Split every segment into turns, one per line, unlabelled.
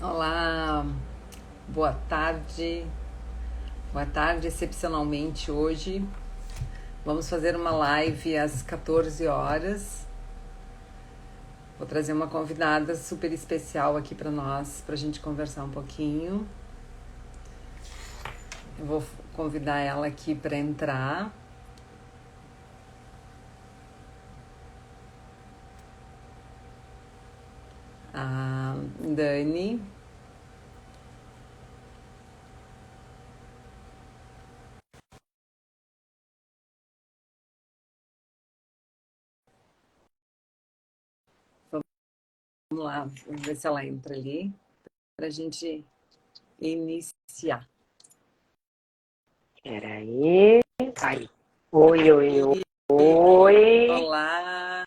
Olá, boa tarde. Boa tarde, excepcionalmente hoje. Vamos fazer uma live às 14 horas. Vou trazer uma convidada super especial aqui para nós, para a gente conversar um pouquinho. Eu vou convidar ela aqui para entrar. A Dani. Vamos lá, vamos ver se ela entra ali, para a gente iniciar.
Peraí. Aí. Oi, oi, oi.
Olá,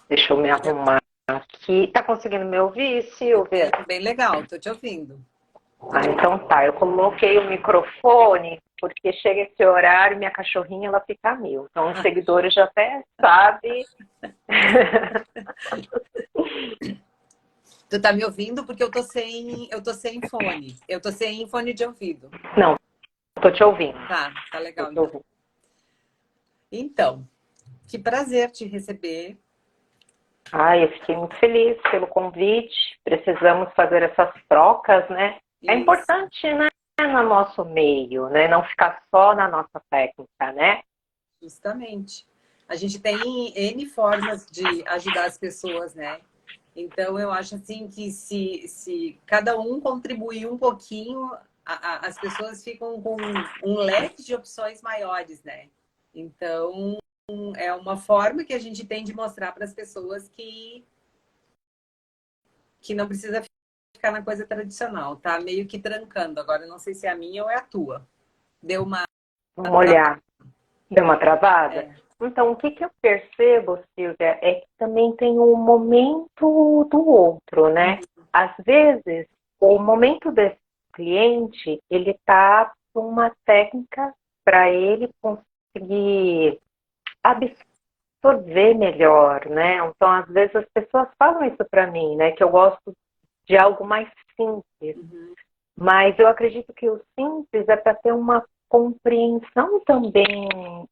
Deixa eu me arrumar aqui. Tá conseguindo me ouvir, Silvia?
bem legal, tô te ouvindo.
Então tá. Eu coloquei o microfone porque chega esse horário, minha cachorrinha ela fica a mil. Então os seguidores já até sabem.
Tu tá me ouvindo porque eu tô sem fone. Eu tô sem fone de ouvido.
Não, tô te ouvindo.
Tá
Tô
legal
te
então.
ouvindo.
Então, que prazer te receber.
Ai, eu fiquei muito feliz pelo convite. Precisamos fazer essas trocas, né? É
Isso,
importante, né, no nosso meio, né? Não ficar só na nossa técnica, né?
justamente. A gente tem N formas de ajudar as pessoas, né? Então, eu acho assim que se cada um contribuir um pouquinho, as pessoas ficam com um leque de opções maiores, né? Então, é uma forma que a gente tem de mostrar para as pessoas que não precisa ficar na coisa tradicional, tá meio que trancando. Agora, eu não sei se é a minha ou é a tua. Deu uma
Vamos
travada.
olhar. Deu uma travada?
É.
Então, o que que eu percebo, Silvia, é que também tem um momento do outro, né? Às vezes, o momento desse cliente, ele tá com uma técnica para ele conseguir absorver melhor, né? Então, às vezes as pessoas falam isso para mim, né? Que eu gosto de algo mais simples.
Uhum.
Mas eu acredito que o simples é para ter uma compreensão também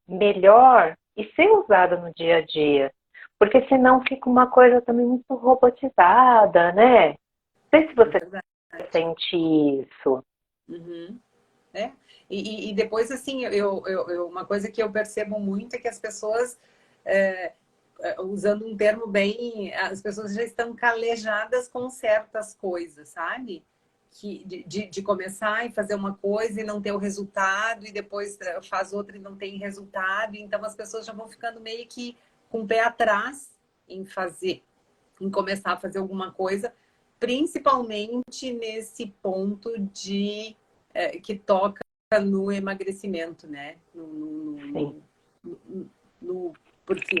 melhor e ser usada no dia a dia. Porque senão fica uma coisa também muito robotizada, né? Não sei se
É
você
verdade.
sente isso.
Uhum. É. E depois, assim, uma coisa que eu percebo muito é que as pessoas, é, usando um termo bem, as pessoas já estão calejadas com certas coisas, sabe? De começar e fazer uma coisa e não ter o resultado, e depois faz outra e não tem resultado. Então as pessoas já vão ficando meio que com o pé atrás em fazer, em começar a fazer alguma coisa, principalmente nesse ponto de que toca no emagrecimento, né?
Sim,
Porque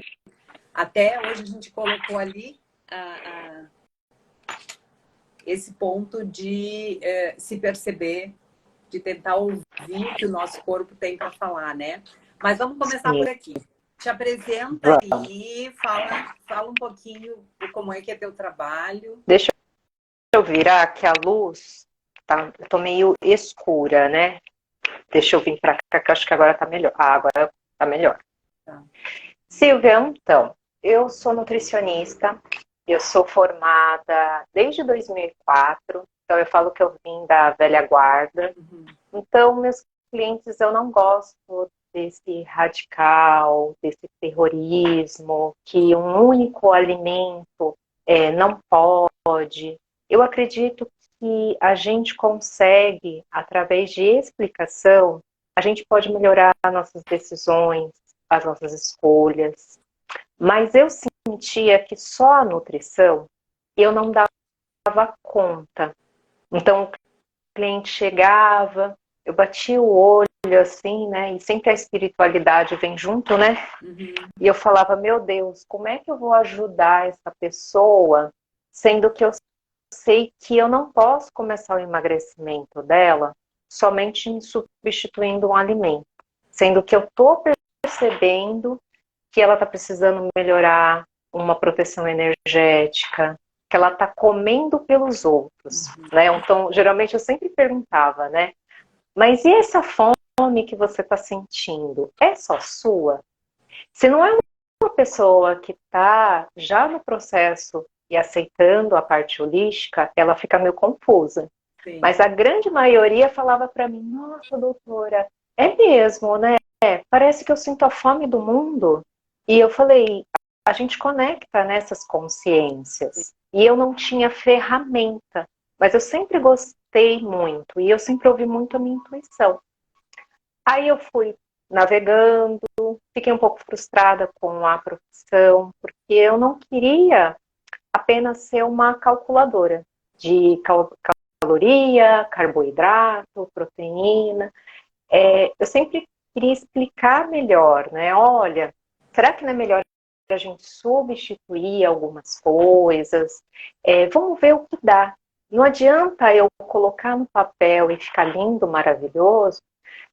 até hoje a gente colocou ali a, esse ponto de se perceber, de tentar ouvir o que o nosso corpo tem para falar, né? Mas vamos começar
sim.
por aqui. Te apresenta
Vamos.
aí, fala um pouquinho de como é que é teu trabalho.
Deixa eu virar que a luz tá, eu tô meio escura, né? Deixa eu vir para cá, que eu acho que agora tá melhor. Ah, agora tá melhor.
Tá.
Silvia, então, eu sou nutricionista, eu sou formada desde 2004, então eu falo que eu vim da velha guarda.
Uhum.
Então, meus clientes, eu não gosto desse radical, desse terrorismo, que um único alimento não pode. Eu acredito que a gente consegue, através de explicação, a gente pode melhorar nossas decisões, as nossas escolhas. Mas eu sentia que só a nutrição eu não dava conta. Então, o cliente chegava, eu batia o olho assim, né? E sempre a espiritualidade vem junto, né?
Uhum.
E eu falava, meu Deus, como é que eu vou ajudar essa pessoa, sendo que eu sei que eu não posso começar o emagrecimento dela somente me substituindo um alimento, sendo que eu estou percebendo que ela está precisando melhorar uma proteção energética, que ela está comendo pelos outros, né? Então, geralmente eu sempre perguntava, né? Mas e essa fome que você está sentindo? É só sua? Se não é uma pessoa que está já no processo e aceitando a parte holística, ela fica meio confusa.
Sim.
Mas a grande maioria falava para mim, nossa, doutora, é mesmo, né? Parece que eu sinto a fome do mundo. E eu falei, a gente conecta nessas consciências. E eu não tinha ferramenta, mas eu sempre gostei muito e eu sempre ouvi muito a minha intuição. Aí eu fui navegando, fiquei um pouco frustrada com a profissão, porque eu não queria apenas ser uma calculadora de caloria, carboidrato, proteína. Eu sempre queria explicar melhor, né? Olha, será que não é melhor a gente substituir algumas coisas? Vamos ver o que dá. Não adianta eu colocar no papel e ficar lindo, maravilhoso,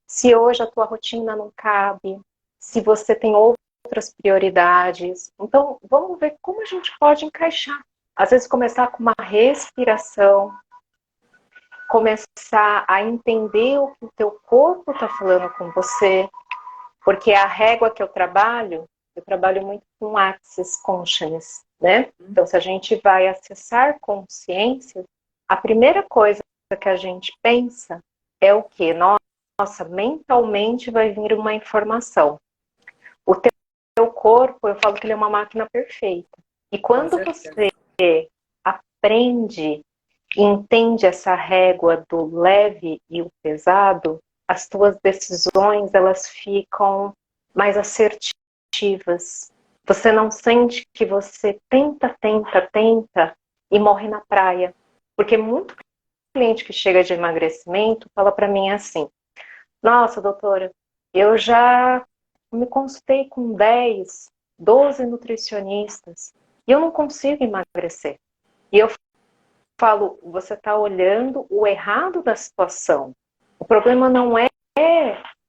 se hoje a tua rotina não cabe, se você tem outras prioridades. Então, vamos ver como a gente pode encaixar. Às vezes começar com uma respiração, começar a entender o que o teu corpo está falando com você, porque a régua que eu trabalho muito com Access Consciousness, né? Então, se a gente vai acessar consciência, a primeira coisa que a gente pensa é o quê? Nossa, mentalmente vai vir uma informação. O teu corpo, eu falo que ele é uma máquina perfeita. E quando você aprende e entende essa régua do leve e o pesado, as tuas decisões, elas ficam mais assertivas. Você não sente que você tenta e morre na praia. Porque muito cliente que chega de emagrecimento fala para mim assim, nossa, doutora, eu já me consultei com 10, 12 nutricionistas e eu não consigo emagrecer. E eu falo, você está olhando o errado da situação. O problema não é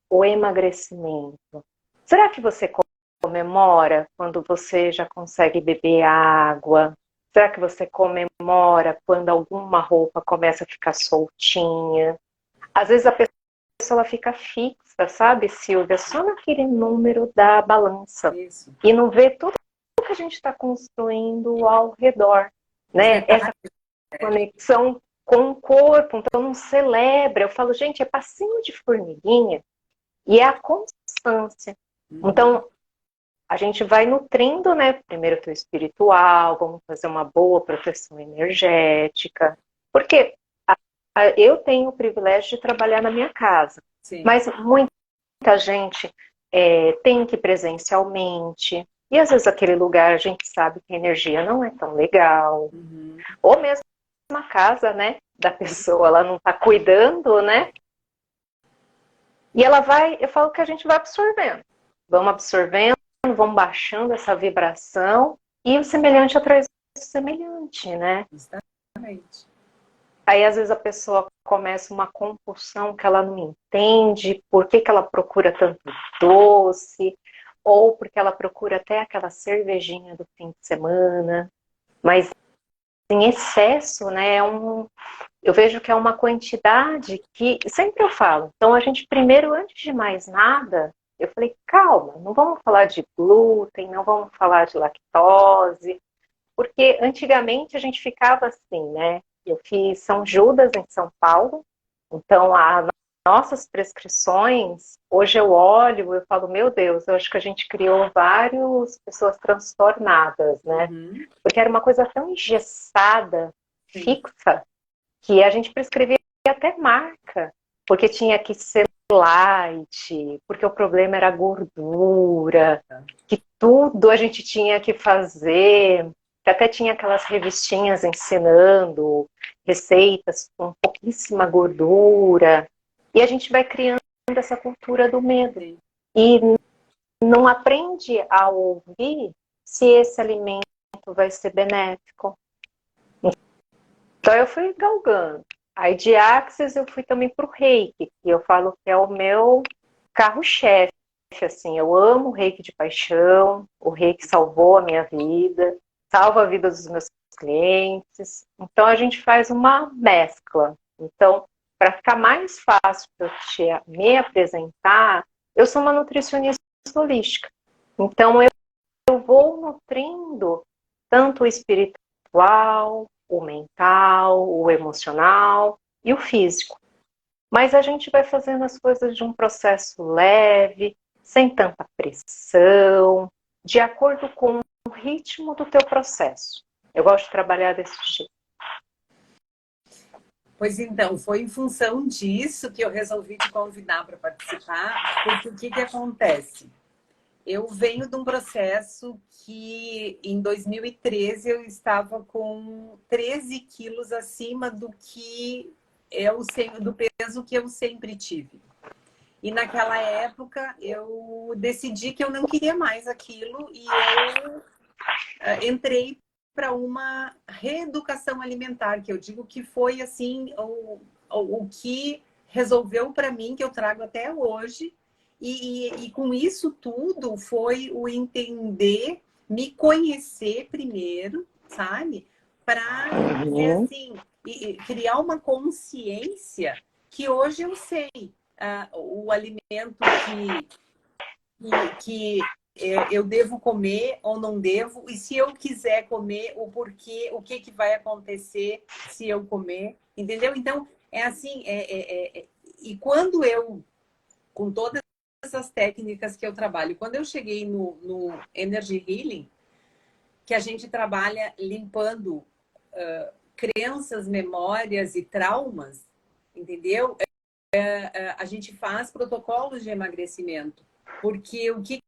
o emagrecimento. Será que você comemora quando você já consegue beber água? Será que você comemora quando alguma roupa começa a ficar soltinha? Às vezes a pessoa ela fica fixa, sabe, Silvia? Só naquele número da balança.
Isso.
E não vê tudo que a gente está construindo ao redor. Né? Essa conexão com o corpo, então não celebra. Eu falo, gente, é passinho de formiguinha e é a constância. Então, a gente vai nutrindo, né? Primeiro o teu espiritual, vamos fazer uma boa proteção energética. Porque eu tenho o privilégio de trabalhar na minha casa. Sim. Mas muita gente tem que ir presencialmente. E às vezes aquele lugar a gente sabe que a energia não é tão legal. Ou mesmo uma casa, né, da pessoa, ela não está cuidando, né? E ela vai, eu falo que a gente vai absorvendo. Vamos absorvendo, vamos baixando essa vibração e o semelhante atrás do semelhante, né?
Exatamente.
Aí às vezes a pessoa começa uma compulsão que ela não entende, por que ela procura tanto doce, ou porque ela procura até aquela cervejinha do fim de semana, mas em excesso, né, eu vejo que é uma quantidade que, sempre eu falo, então a gente primeiro, antes de mais nada, eu falei, calma, não vamos falar de glúten, não vamos falar de lactose, porque antigamente a gente ficava assim, né, eu fiz São Judas em São Paulo, então as nossas prescrições, hoje eu olho, eu falo, meu Deus, eu acho que a gente criou várias pessoas transtornadas, né? Porque era uma coisa tão engessada, fixa, que a gente prescrevia até marca, porque tinha que ser light, porque o problema era a gordura, que tudo a gente tinha que fazer, que até tinha aquelas revistinhas ensinando receitas com pouquíssima gordura, e a gente vai criando essa cultura do medo. E não aprende a ouvir se esse alimento vai ser benéfico. Então eu fui galgando. Aí de Axis eu fui também para o Reiki, que eu falo que é o meu carro-chefe. Assim, eu amo o Reiki de paixão, o Reiki salvou a minha vida, salva a vida dos meus clientes. Então, a gente faz uma mescla. Então, para ficar mais fácil para me apresentar, eu sou uma nutricionista holística. Então, eu vou nutrindo tanto o espiritual, o mental, o emocional e o físico. Mas a gente vai fazendo as coisas de um processo leve, sem tanta pressão, de acordo com o ritmo do teu processo. Eu gosto de trabalhar desse jeito.
Pois então, foi em função disso que eu resolvi te convidar para participar, porque o que acontece? Eu venho de um processo que em 2013 eu estava com 13 quilos acima do que do peso que eu sempre tive. E naquela época eu decidi que eu não queria mais aquilo e eu entrei para uma reeducação alimentar, que eu digo que foi assim o que resolveu para mim, que eu trago até hoje. E com isso tudo foi o entender, me conhecer primeiro, sabe? Para dizer assim, criar uma consciência que hoje eu sei o alimento que eu devo comer ou não devo, e se eu quiser comer, o porquê, o que vai acontecer se eu comer, entendeu? Então, é assim, e quando eu, com todas essas técnicas que eu trabalho, quando eu cheguei no Energy Healing, que a gente trabalha limpando crenças, memórias e traumas, entendeu? A gente faz protocolos de emagrecimento, porque o que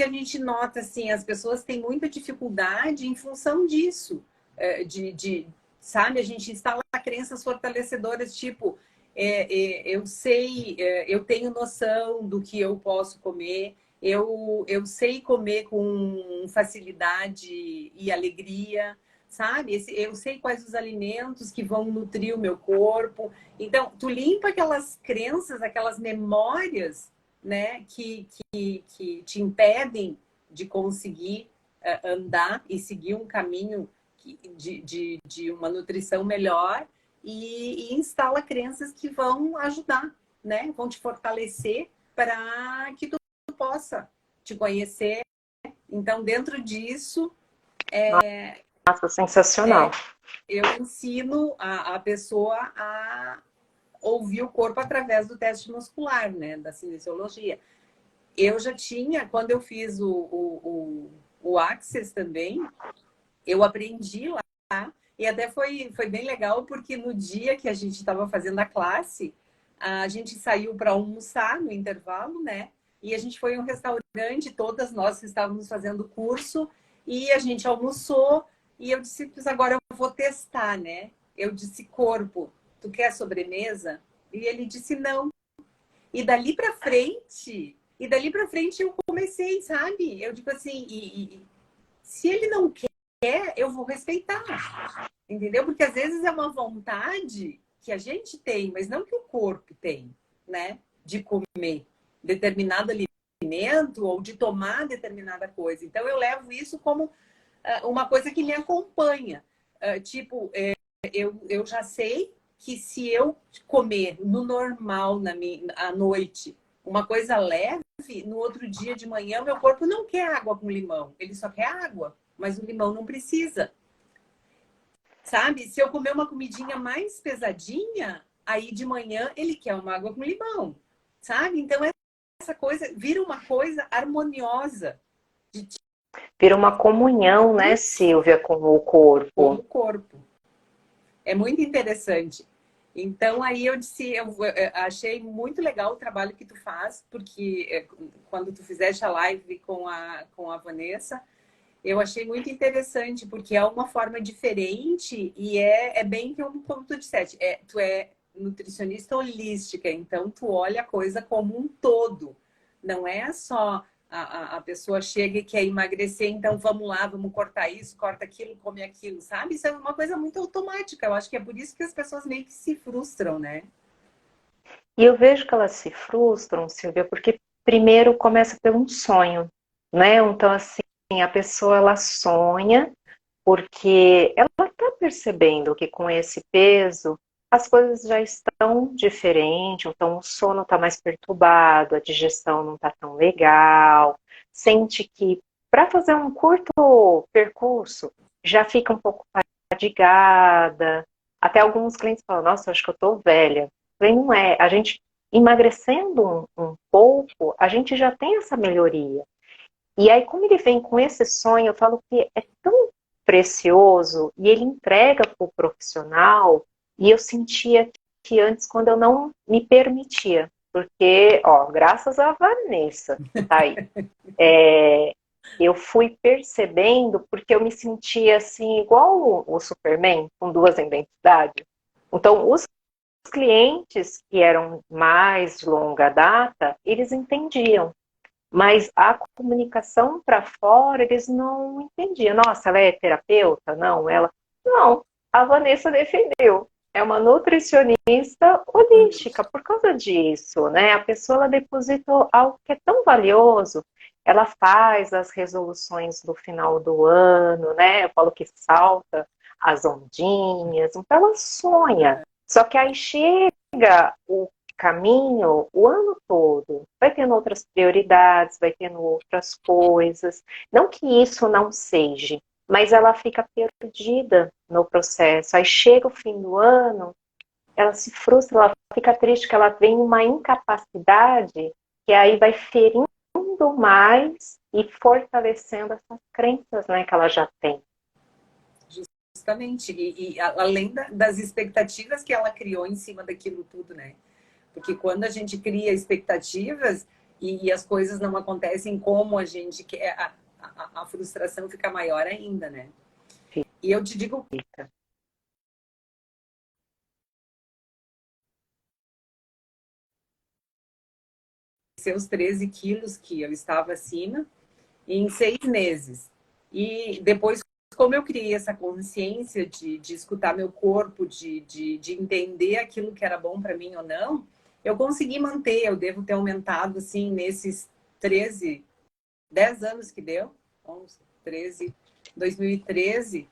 a gente nota, assim, as pessoas têm muita dificuldade em função disso, sabe, a gente instala crenças fortalecedoras, tipo, eu sei, eu tenho noção do que eu posso comer, eu sei comer com facilidade e alegria, sabe? Eu sei quais os alimentos que vão nutrir o meu corpo. Então, tu limpa aquelas crenças, aquelas memórias, né, que te impedem de conseguir andar e seguir um caminho de uma nutrição melhor e instala crenças que vão ajudar, né? Vão te fortalecer para que tu possa te conhecer. Então, dentro disso,
Nossa, sensacional.
eu ensino a pessoa a ouvir o corpo através do teste muscular, né? Da cinesiologia. Eu já tinha, quando eu fiz o Access também, eu aprendi lá, e até foi bem legal, porque no dia que a gente estava fazendo a classe, a gente saiu para almoçar no intervalo, né? E a gente foi em um restaurante, todas nós estávamos fazendo o curso, e a gente almoçou, e eu disse, pois agora eu vou testar, né? Eu disse, corpo, tu quer sobremesa? E ele disse, não. E dali para frente, eu comecei, sabe? Eu digo assim, se ele não quer, eu vou respeitar, entendeu? Porque às vezes é uma vontade que a gente tem, mas não que o corpo tem, né? De comer determinado alimento ou de tomar determinada coisa. Então eu levo isso como uma coisa que me acompanha. Tipo, eu já sei que se eu comer no normal à noite uma coisa leve, no outro dia de manhã meu corpo não quer água com limão, ele só quer água, mas o limão não precisa. Sabe? Se eu comer uma comidinha mais pesadinha, aí de manhã ele quer uma água com limão. Sabe? Então essa coisa vira uma coisa harmoniosa.
Vira uma comunhão, né, Silvia, com o corpo.
Com o corpo. É muito interessante. Então, aí eu disse, eu achei muito legal o trabalho que tu faz, porque quando tu fizeste a live com a Vanessa, eu achei muito interessante, porque é uma forma diferente e é bem como tu disseste, tu é nutricionista holística, então tu olha a coisa como um todo. Não é só a pessoa chega e quer emagrecer, então vamos lá, vamos cortar isso, corta aquilo, come aquilo, sabe? Isso é uma coisa muito automática. Eu acho que é por isso que as pessoas meio que se frustram, né?
E eu vejo que elas se frustram, Silvia, porque primeiro começa pelo um sonho, né? Então, assim, a pessoa, ela sonha porque ela está percebendo que com esse peso as coisas já estão diferentes, então o sono está mais perturbado, a digestão não está tão legal, sente que para fazer um curto percurso já fica um pouco fadigada. Até alguns clientes falam, nossa, eu acho que eu estou velha. Eu falei, não é, a gente emagrecendo um pouco, a gente já tem essa melhoria. E aí, como ele vem com esse sonho, eu falo que é tão precioso e ele entrega para o profissional. E eu sentia que antes, quando eu não me permitia, porque, ó, graças a Vanessa, que tá aí, eu fui percebendo, porque eu me sentia assim, igual o Superman, com duas identidades. Então, os clientes que eram mais de longa data, eles entendiam. Mas a comunicação para fora, eles não entendiam. Nossa, ela é terapeuta? Não, ela. Não, a Vanessa defendeu. É uma nutricionista holística por causa disso, né? A pessoa ela depositou algo que é tão valioso. Ela faz as resoluções do final do ano, né? Eu falo que salta as ondinhas, então ela sonha. Só que aí chega o caminho o ano todo, vai tendo outras prioridades, vai tendo outras coisas. Não que isso não seja, mas ela fica perdida no processo. Aí chega o fim do ano, ela se frustra, ela fica triste, que ela tem uma incapacidade que aí vai ferindo mais e fortalecendo essas crenças, né, que ela já tem.
Justamente. E além das expectativas que ela criou em cima daquilo tudo, né? Porque quando a gente cria expectativas e as coisas não acontecem como a gente quer, a frustração fica maior ainda, né? E eu te digo, seus 13 quilos que eu estava acima em 6 meses. E depois, como eu criei essa consciência de escutar meu corpo, de entender aquilo que era bom para mim ou não, eu consegui manter. Eu devo ter aumentado, assim, nesses 13, 10 anos que deu, 11, 13, 2013.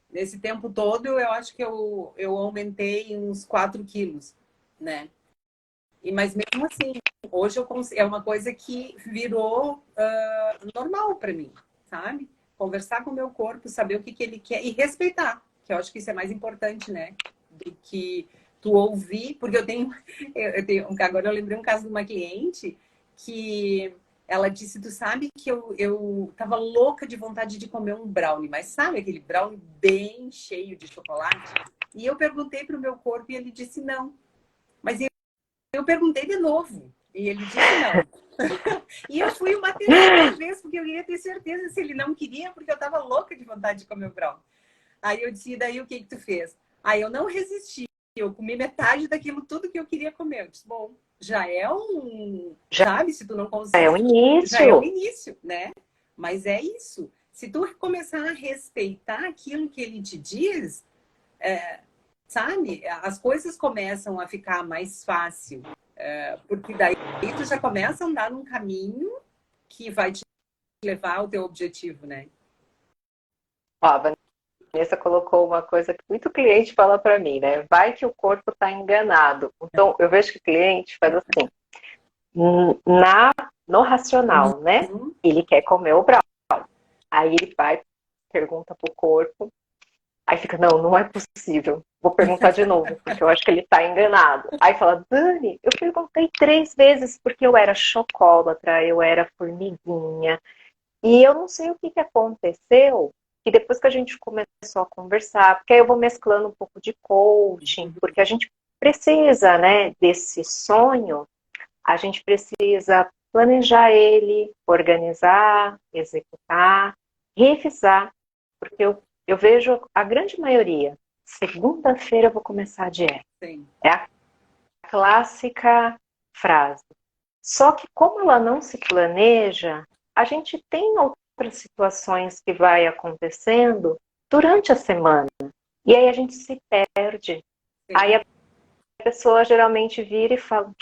Nesse tempo todo, eu acho que eu aumentei uns 4 quilos, né? Mas mesmo assim, hoje é uma coisa que virou normal para mim, sabe? Conversar com o meu corpo, saber o que ele quer e respeitar, que eu acho que isso é mais importante, né? Do que tu ouvir, porque agora eu lembrei um caso de uma cliente que ela disse, tu sabe que eu tava louca de vontade de comer um brownie, mas sabe aquele brownie bem cheio de chocolate? E eu perguntei pro meu corpo e ele disse não. Mas eu perguntei de novo e ele disse não. E eu fui uma terceira vez porque eu queria ter certeza se ele não queria, porque eu estava louca de vontade de comer o brownie. Aí eu disse, e daí o que tu fez? Aí eu não resisti, eu comi metade daquilo tudo que eu queria comer. Eu disse, bom, já é sabe, se tu não consegue...
É o
Já é o
início.
início, né? Mas é isso. Se tu começar a respeitar aquilo que ele te diz, sabe, as coisas começam a ficar mais fácil. Porque daí tu já começa a andar num caminho que vai te levar ao teu objetivo, né?
Ó, a Vanessa colocou uma coisa que muito cliente fala para mim, né? Vai que o corpo está enganado. Então, eu vejo que o cliente faz assim, no racional, né?
Uhum.
Ele quer comer o brownie. Aí ele vai, pergunta pro corpo, aí fica, não, não é possível. Vou perguntar de novo, porque eu acho que ele está enganado. Aí fala, Dani, eu perguntei 3 vezes porque eu era chocolatra, eu era formiguinha. E eu não sei o que aconteceu, e depois que a gente começou a conversar, porque aí eu vou mesclando um pouco de coaching, porque a gente precisa, né, desse sonho, a gente precisa planejar ele, organizar, executar, revisar, porque eu vejo a grande maioria, segunda-feira eu vou começar a dieta.
Sim.
É a clássica frase. Só que como ela não se planeja, a gente tem outras situações que vai acontecendo durante a semana. E aí a gente se perde.
Sim.
Aí a pessoa geralmente vira e fala,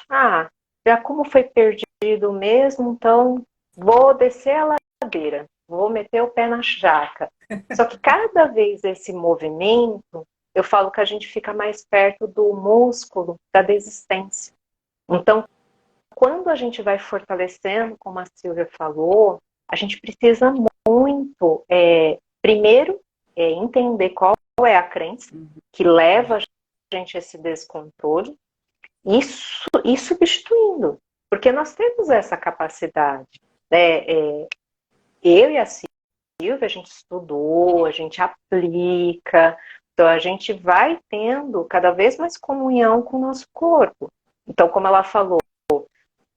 já como foi perdido mesmo, então vou descer a ladeira. vou meter o pé na jaca. Só que cada vez esse movimento, eu falo que a gente fica mais perto do músculo da desistência. Então, quando a gente vai fortalecendo, como a Silvia falou, a gente precisa muito, primeiro, entender qual é a crença que leva a gente a esse descontrole e substituindo. Porque nós temos essa capacidade. Eu e a Silvia, a gente estudou, a gente aplica, então a gente vai tendo cada vez mais comunhão com o nosso corpo. Então, como ela falou,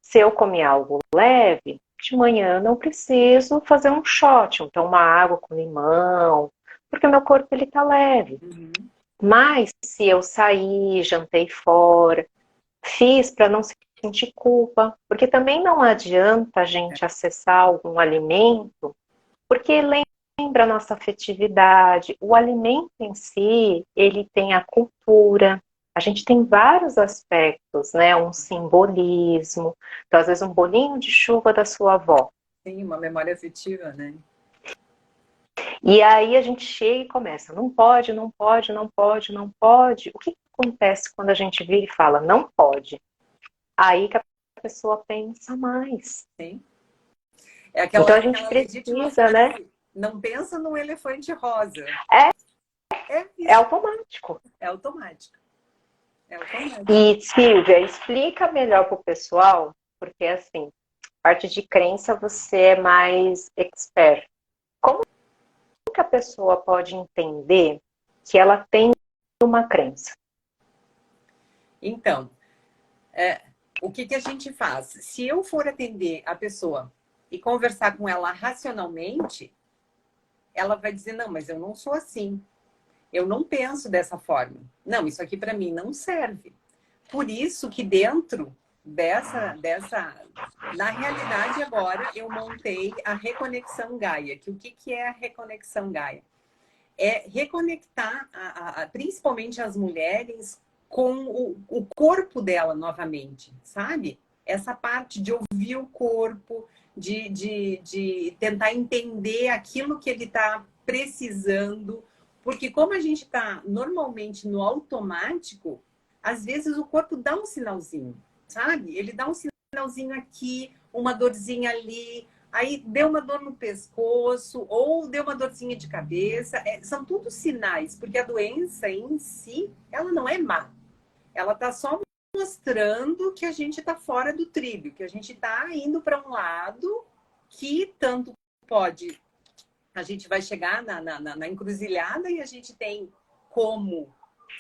se eu comer algo leve, de manhã eu não preciso fazer um shot, então uma água com limão, porque meu corpo ele tá leve. Mas se eu sair, jantei fora, fiz para não sentir culpa, porque também não adianta a gente acessar algum alimento, porque lembra a nossa afetividade. O alimento em si, ele tem a cultura. A gente tem vários aspectos, né? Um simbolismo. Então, às vezes, um bolinho de chuva da sua avó.
Sim, uma memória afetiva, né?
E aí a gente chega e começa, não pode, não pode, não pode, não pode. O que acontece quando a gente vira e fala, não pode? Aí que a pessoa pensa mais.
Sim.
Então a gente precisa, né?
Não pensa num elefante rosa.
É automático.
É automático.
E, Silvia, explica melhor para o pessoal, porque, assim, parte de crença você é mais expert. Como que a pessoa pode entender que ela tem uma crença?
Então, o que a gente faz? Se eu for atender a pessoa e conversar com ela racionalmente, ela vai dizer, não, mas eu não sou assim. Eu não penso dessa forma. Não, isso aqui para mim não serve. Por isso que dentro na realidade agora eu montei a Reconexão Gaia. Que o que é a Reconexão Gaia? É reconectar principalmente as mulheres com o corpo dela novamente, sabe? Essa parte de ouvir o corpo, de tentar entender aquilo que ele está precisando. Porque como a gente está normalmente no automático, às vezes o corpo dá um sinalzinho, sabe? Ele dá um sinalzinho aqui, uma dorzinha ali, aí deu uma dor no pescoço, ou deu uma dorzinha de cabeça. São tudo sinais, porque a doença em si, ela não é má. Ela está só mostrando que a gente está fora do trilho, que a gente está indo para um lado que tanto pode... A gente vai chegar na encruzilhada e a gente tem como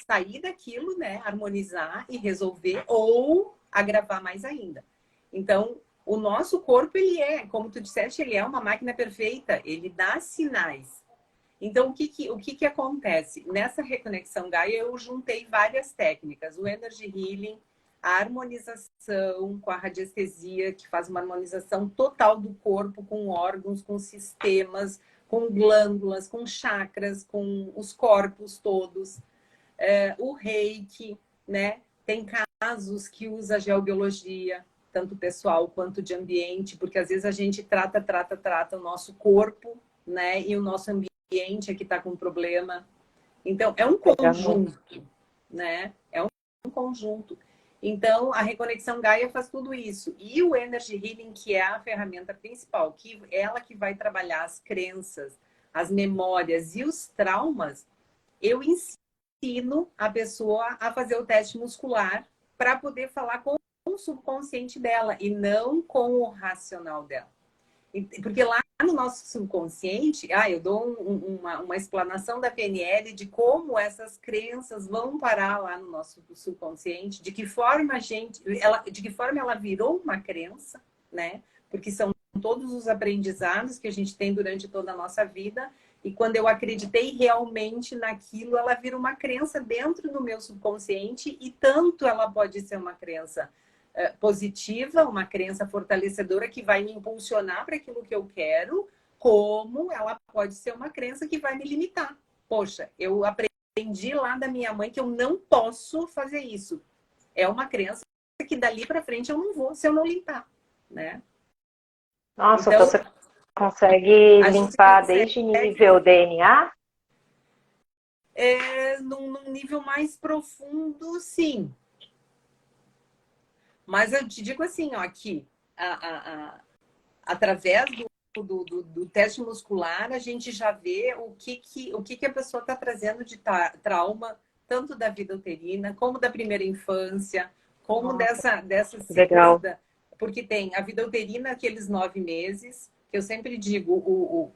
sair daquilo, né? Harmonizar e resolver ou agravar mais ainda. Então, o nosso corpo, ele como tu disseste, ele é uma máquina perfeita. Ele dá sinais. Então, o que acontece? Nessa Reconexão Gaia, eu juntei várias técnicas. O Energy Healing, a harmonização com a radiestesia, que faz uma harmonização total do corpo, com órgãos, com sistemas, com glândulas, com chakras, com os corpos todos. O reiki, né? Tem casos que usa a geobiologia, tanto pessoal quanto de ambiente, porque às vezes a gente trata o nosso corpo, né? E o nosso ambiente é que está com problema. Então, é um conjunto, né? É um conjunto. Então, a Reconexão Gaia faz tudo isso. E o Energy Healing, que é a ferramenta principal, que ela que vai trabalhar as crenças, as memórias e os traumas, eu ensino a pessoa a fazer o teste muscular para poder falar com o subconsciente dela e não com o racional dela. Porque lá no nosso subconsciente, eu dou uma explanação da PNL de como essas crenças vão parar lá no nosso subconsciente, de que forma ela virou uma crença, né? Porque são todos os aprendizados que a gente tem durante toda a nossa vida. E quando eu acreditei realmente naquilo, ela vira uma crença dentro do meu subconsciente e tanto ela pode ser uma crença positiva, uma crença fortalecedora que vai me impulsionar para aquilo que eu quero, como ela pode ser uma crença que vai me limitar. Poxa, eu aprendi lá da minha mãe que eu não posso fazer isso. É uma crença que dali para frente eu não vou, se eu não limpar, né?
Nossa,
então,
você consegue
A gente
limpar
consegue,
desde nível DNA?
num nível mais profundo, sim. Mas eu te digo assim, ó, que através do teste muscular, a gente já vê o que a pessoa está trazendo de trauma, tanto da vida uterina, como da primeira infância, como
Nossa,
dessa
legal.
segunda. Porque tem a vida uterina, aqueles 9 meses, que eu sempre digo,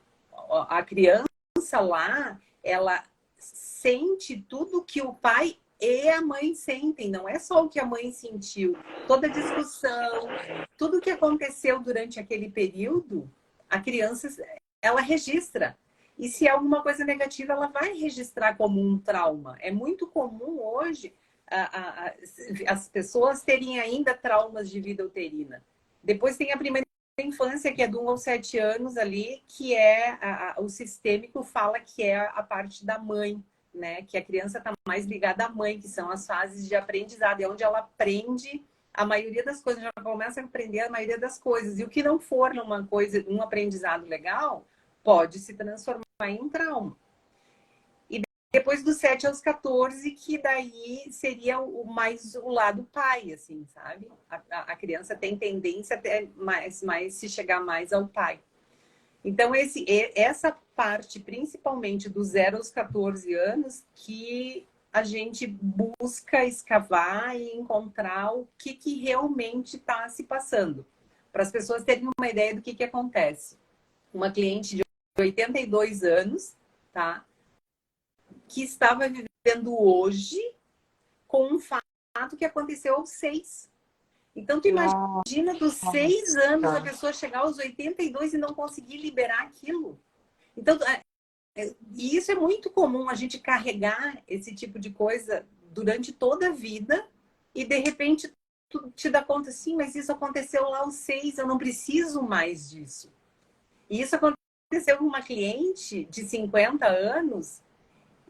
a criança lá, ela sente tudo que o pai e a mãe sentem, não é só o que a mãe sentiu. Toda discussão, tudo que aconteceu durante aquele período, a criança, ela registra. E se é alguma coisa negativa, ela vai registrar como um trauma. É muito comum hoje as pessoas terem ainda traumas de vida uterina. Depois tem a primeira infância, que é de 1 aos 7 anos ali, que é o sistêmico fala que é a parte da mãe, né? Que a criança está mais ligada à mãe, que são as fases de aprendizado, é onde ela aprende a maioria das coisas, já começa a aprender a maioria das coisas. E o que não for numa coisa, um aprendizado legal, pode se transformar em um trauma. E depois dos 7 aos 14, que daí seria o lado pai, assim, sabe? A criança tem tendência até mais se chegar mais ao pai. Então, essa parte, principalmente do 0 aos 14 anos, que a gente busca escavar e encontrar o que realmente está se passando. Para as pessoas terem uma ideia do que acontece. Uma cliente de 82 anos, tá? Que estava vivendo hoje com um fato que aconteceu aos 6. Então, tu imagina dos 6 anos a pessoa chegar aos 82 e não conseguir liberar aquilo. Então, e isso é muito comum, a gente carregar esse tipo de coisa durante toda a vida e, de repente, tu te dá conta, sim, mas isso aconteceu lá aos 6, eu não preciso mais disso. E isso aconteceu com uma cliente de 50 anos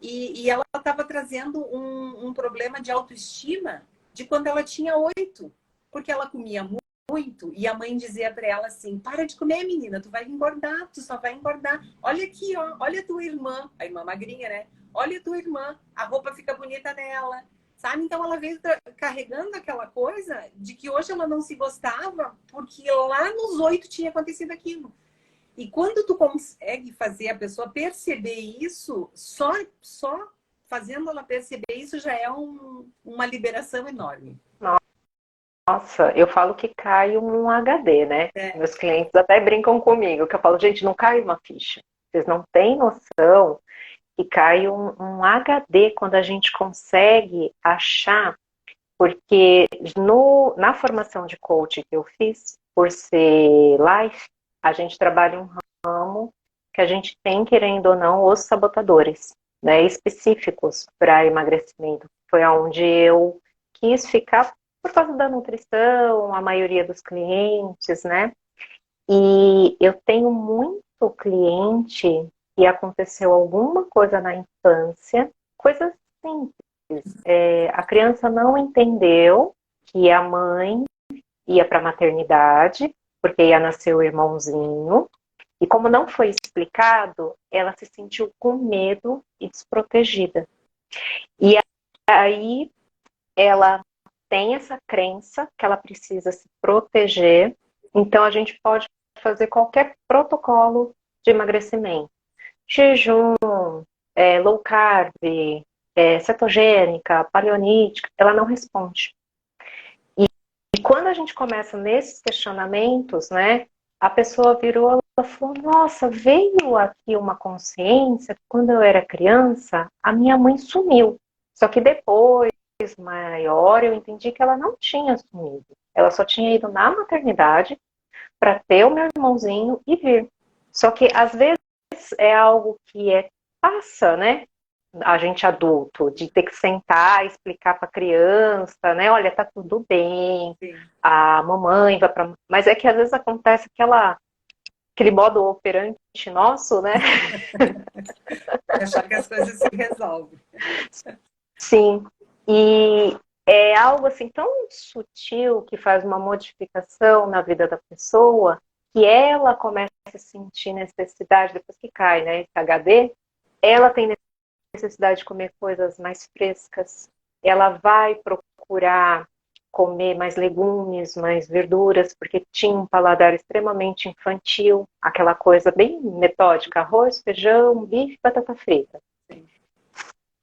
e ela estava trazendo um problema de autoestima de quando ela tinha 8, porque ela comia muito e a mãe dizia para ela assim: para de comer, menina, tu vai engordar, tu só vai engordar. Olha aqui, ó, olha a tua irmã, a irmã magrinha, né? Olha a tua irmã, a roupa fica bonita nela, sabe? Então ela veio carregando aquela coisa de que hoje ela não se gostava porque lá nos 8 tinha acontecido aquilo. E quando tu consegue fazer a pessoa perceber isso, só fazendo ela perceber isso já é uma liberação enorme.
Nossa, eu falo que cai um HD, né?
É.
Meus clientes até brincam comigo, que eu falo, gente, não cai uma ficha. Vocês não têm noção que cai um HD quando a gente consegue achar, porque na formação de coach que eu fiz, por ser life, a gente trabalha um ramo que a gente tem, querendo ou não, os sabotadores, né, específicos para emagrecimento. Foi onde eu quis ficar por causa da nutrição, a maioria dos clientes, né? E eu tenho muito cliente que aconteceu alguma coisa na infância, coisa simples. A criança não entendeu que a mãe ia para a maternidade, porque ia nascer o irmãozinho, e como não foi explicado, ela se sentiu com medo e desprotegida. E aí ela tem essa crença que ela precisa se proteger, então a gente pode fazer qualquer protocolo de emagrecimento. Jejum, low carb, cetogênica, paleolítica, ela não responde. E quando a gente começa nesses questionamentos, né, a pessoa virou e falou, nossa, veio aqui uma consciência que quando eu era criança, a minha mãe sumiu. Só que depois, maior, eu entendi que ela não tinha sumido. Ela só tinha ido na maternidade para ter o meu irmãozinho e vir. Só que às vezes é algo que passa, né? A gente adulto, de ter que sentar e explicar para a criança, né? Olha, tá tudo bem,
Sim.
a mamãe vai para. Mas é que às vezes acontece aquele modo operante nosso, né?
Achar que as coisas se resolvem.
Sim. E é algo assim tão sutil que faz uma modificação na vida da pessoa que ela começa a sentir necessidade, depois que cai, né, esse HD, ela tem necessidade de comer coisas mais frescas, ela vai procurar comer mais legumes, mais verduras, porque tinha um paladar extremamente infantil, aquela coisa bem metódica, arroz, feijão, bife, batata frita.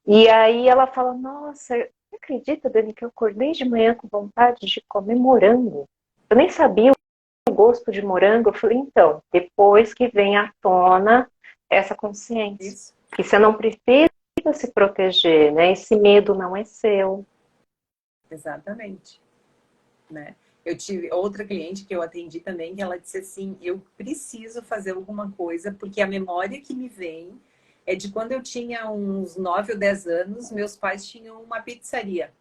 E aí ela fala, nossa, você acredita, Dani, que eu acordei de manhã com vontade de comer morango? Eu nem sabia o gosto de morango. Eu falei, então, depois que vem à tona essa consciência,
Isso.
que você não precisa se proteger, né? Esse medo não é seu.
Exatamente. Né? Eu tive outra cliente que eu atendi também, que ela disse assim, eu preciso fazer alguma coisa, porque a memória que me vem é de quando eu tinha uns 9 ou 10 anos, meus pais tinham uma pizzaria.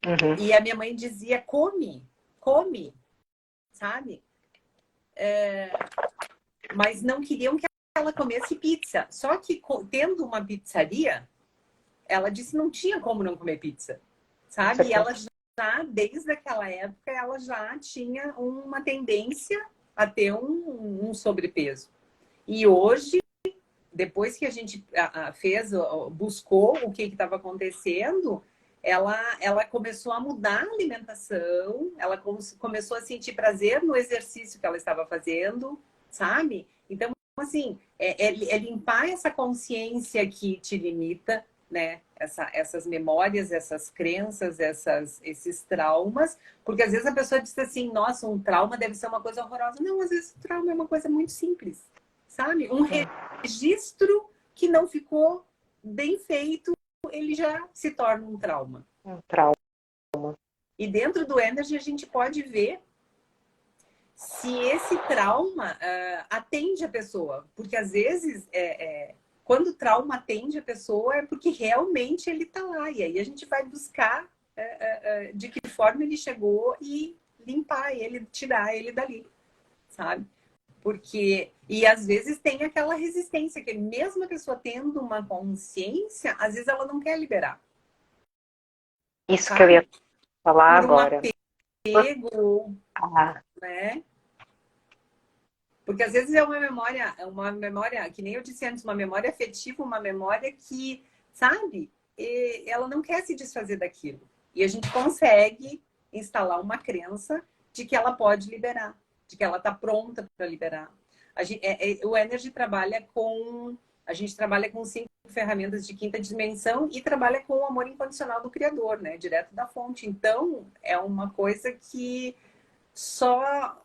Uhum.
E a minha mãe dizia, come, come, sabe? Mas não queriam que ela comesse pizza. Só que tendo uma pizzaria, ela disse não tinha como não comer pizza, sabe? E ela já, desde aquela época, ela já tinha uma tendência a ter um sobrepeso. E hoje, depois que a gente fez, buscou o que estava acontecendo, ela começou a mudar a alimentação, ela começou a sentir prazer no exercício que ela estava fazendo, sabe? Então, assim, é limpar essa consciência que te limita, né? Essas memórias, essas crenças, esses traumas, porque às vezes a pessoa diz assim, nossa, um trauma deve ser uma coisa horrorosa. Não, às vezes o trauma é uma coisa muito simples, sabe? Um registro que não ficou bem feito, ele já se torna um trauma.
Um trauma.
E dentro do Energy a gente pode ver se esse trauma atende a pessoa. Porque às vezes, quando o trauma atende a pessoa, é porque realmente ele está lá. E aí a gente vai buscar de que forma ele chegou e limpar ele, tirar ele dali, sabe? Porque, e às vezes tem aquela resistência, que mesmo a pessoa tendo uma consciência, às vezes ela não quer liberar.
Isso
sabe?
que eu ia falar
Por um
agora.
apego, né? Porque às vezes é uma memória, que nem eu disse antes, uma memória afetiva, uma memória que, sabe, ela não quer se desfazer daquilo. E a gente consegue instalar uma crença de que ela pode liberar, de que ela está pronta para liberar. O Energy trabalha com... A gente trabalha com 5 ferramentas de quinta dimensão e trabalha com o amor incondicional do Criador, né? Direto da fonte. Então, é uma coisa que só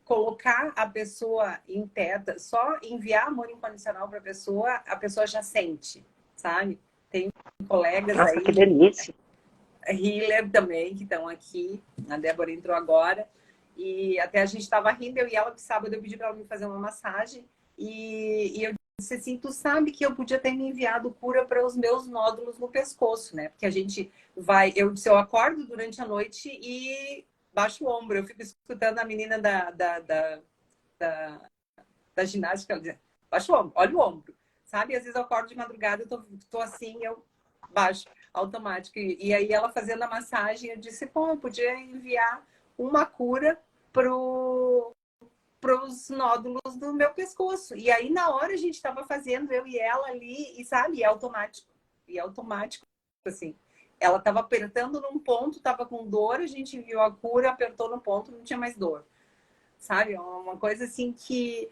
colocar a pessoa em teta, só enviar amor incondicional para a pessoa já sente, sabe? Tem colegas
Nossa,
aí,
que delícia.
healer também, que estão aqui. A Débora entrou agora. E até a gente estava rindo, eu e ela, que sábado eu pedi para ela me fazer uma massagem. E eu disse assim, tu sabe que eu podia ter me enviado cura para os meus nódulos no pescoço, né? Porque a gente vai... Eu disse, eu acordo durante a noite e baixo o ombro. Eu fico escutando a menina da ginástica, ela diz, baixa o ombro, olha o ombro. Sabe? Às vezes eu acordo de madrugada, eu tô assim, eu baixo automático. E aí ela fazendo a massagem, eu disse, pô, eu podia enviar uma cura para os nódulos do meu pescoço. E aí, na hora, a gente estava fazendo, eu e ela ali, e sabe, é automático. E é automático, assim. Ela estava apertando num ponto, estava com dor, a gente viu a cura, apertou no ponto, não tinha mais dor. Sabe? É uma coisa assim que...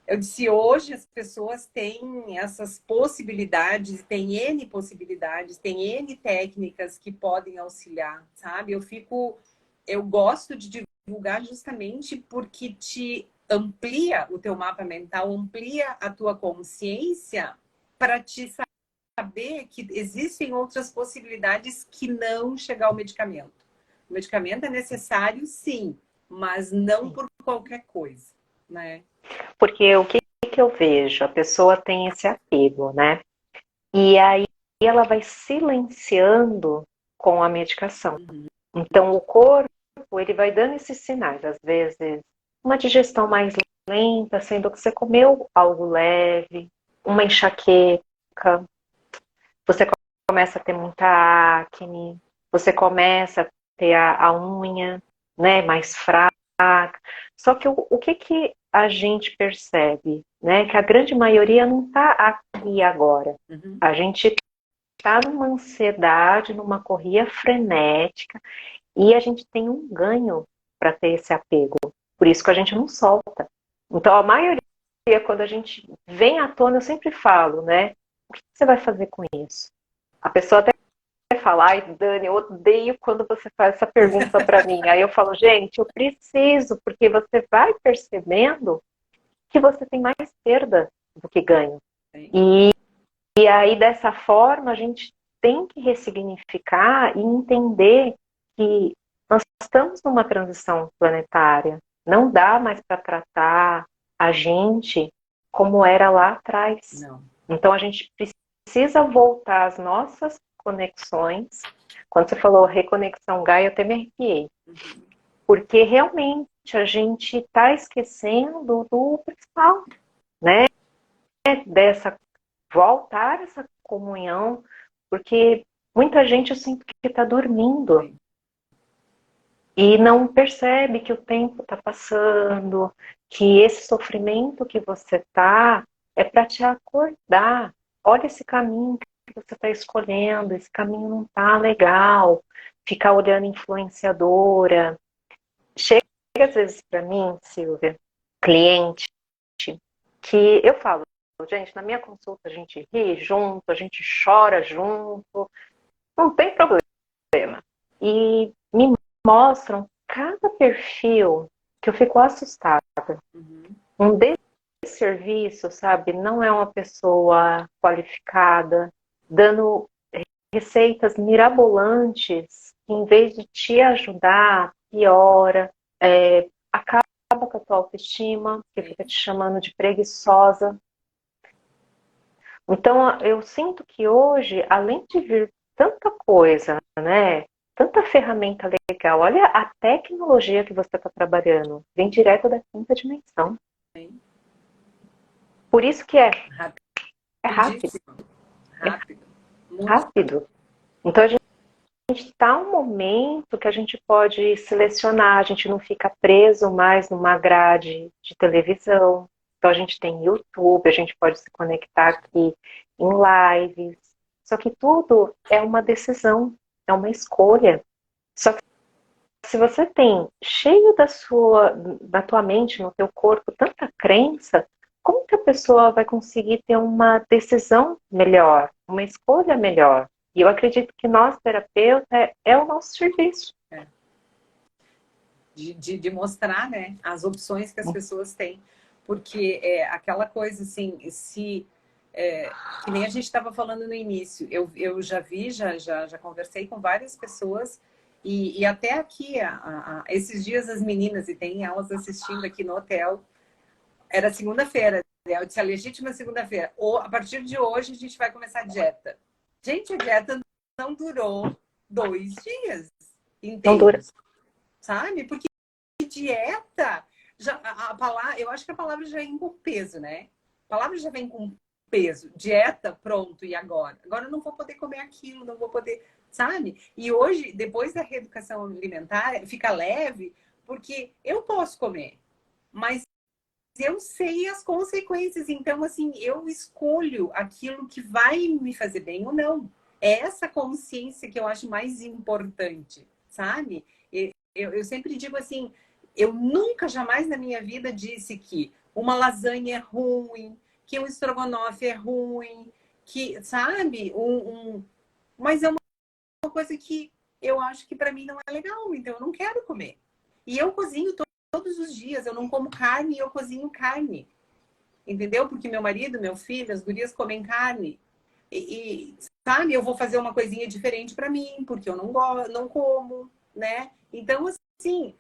Eu disse, hoje as pessoas têm essas possibilidades, têm N possibilidades, têm N técnicas que podem auxiliar, sabe? Eu gosto de divulgar justamente porque te amplia o teu mapa mental, amplia a tua consciência para te saber que existem outras possibilidades que não chegar ao medicamento. O medicamento é necessário, sim, mas não por qualquer coisa, né?
Porque o que eu vejo? A pessoa tem esse apego, né? E aí ela vai silenciando com a medicação. Então o corpo, ele vai dando esses sinais. Às vezes, uma digestão mais lenta, sendo que você comeu algo leve, uma enxaqueca, você começa a ter muita acne, você começa a ter a unha, né, mais fraca. Só que o que que a gente percebe, né? Que a grande maioria não está aqui agora.
Uhum.
A gente está numa ansiedade, numa corrida frenética, e a gente tem um ganho para ter esse apego. Por isso que a gente não solta. Então, a maioria, quando a gente vem à tona, eu sempre falo, né? O que você vai fazer com isso? A pessoa até fala, ai, Dani, eu odeio quando você faz essa pergunta para mim. Aí eu falo, gente, eu preciso, porque você vai percebendo que você tem mais perda do que ganho. E aí, dessa forma, a gente tem que ressignificar e entender que nós estamos numa transição planetária. Não dá mais para tratar a gente como era lá atrás.
Não.
Então, a gente precisa voltar às nossas conexões. Quando você falou reconexão Gaia, eu até me arrepiei. Porque realmente a gente está esquecendo do principal, né? Dessa voltar essa comunhão, porque muita gente eu sinto que está dormindo e não percebe que o tempo está passando, que esse sofrimento que você está é para te acordar. Olha esse caminho que você está escolhendo, esse caminho não está legal. Ficar olhando influenciadora. Chega às vezes para mim, Silvia, cliente, que eu falo, gente, na minha consulta a gente ri junto, a gente chora junto, não tem problema. E me mostram cada perfil que eu fico assustada. Um desse serviço, sabe, não é uma pessoa qualificada, dando receitas mirabolantes, que em vez de te ajudar, piora, acaba com a tua autoestima, que fica te chamando de preguiçosa. Então, eu sinto que hoje, além de vir tanta coisa, né? Tanta ferramenta legal, olha a tecnologia que você está trabalhando, vem direto da quinta dimensão. Por isso que é rápido.
Rápido.
Rápido. Então, a gente está um momento que a gente pode selecionar, a gente não fica preso mais numa grade de televisão. Então, a gente tem YouTube, a gente pode se conectar aqui em lives. Só que tudo é uma decisão, é uma escolha. Só que se você tem cheio da tua mente, no teu corpo, tanta crença, como que a pessoa vai conseguir ter uma decisão melhor, uma escolha melhor? E eu acredito que nós, terapeutas, é o nosso serviço.
De mostrar, né, as opções que as pessoas têm. Porque é aquela coisa assim, que nem a gente estava falando no início, eu já vi, já conversei com várias pessoas e até aqui, esses dias as meninas, e tem elas assistindo aqui no hotel, era segunda-feira, eu disse a legítima segunda-feira, a partir de hoje a gente vai começar a dieta. Gente, a dieta não durou 2 dias inteiros,
Não dura.
sabe? Porque dieta, a palavra, eu acho que a palavra já vem com peso, né? A palavra já vem com peso. Dieta, pronto, e agora? Agora eu não vou poder comer aquilo, não vou poder, sabe? E hoje, depois da reeducação alimentar, fica leve, porque eu posso comer, mas eu sei as consequências. Então, assim, eu escolho aquilo que vai me fazer bem ou não. É essa consciência que eu acho mais importante, sabe? Eu sempre digo assim, eu nunca, jamais na minha vida disse que uma lasanha é ruim, que um estrogonofe é ruim, que, sabe? Mas é uma coisa que eu acho que para mim não é legal, então eu não quero comer. E eu cozinho todos os dias, eu não como carne, eu cozinho carne. Entendeu? Porque meu marido, meu filho, as gurias comem carne. Sabe, eu vou fazer uma coisinha diferente para mim, porque eu não como, né? Então, assim,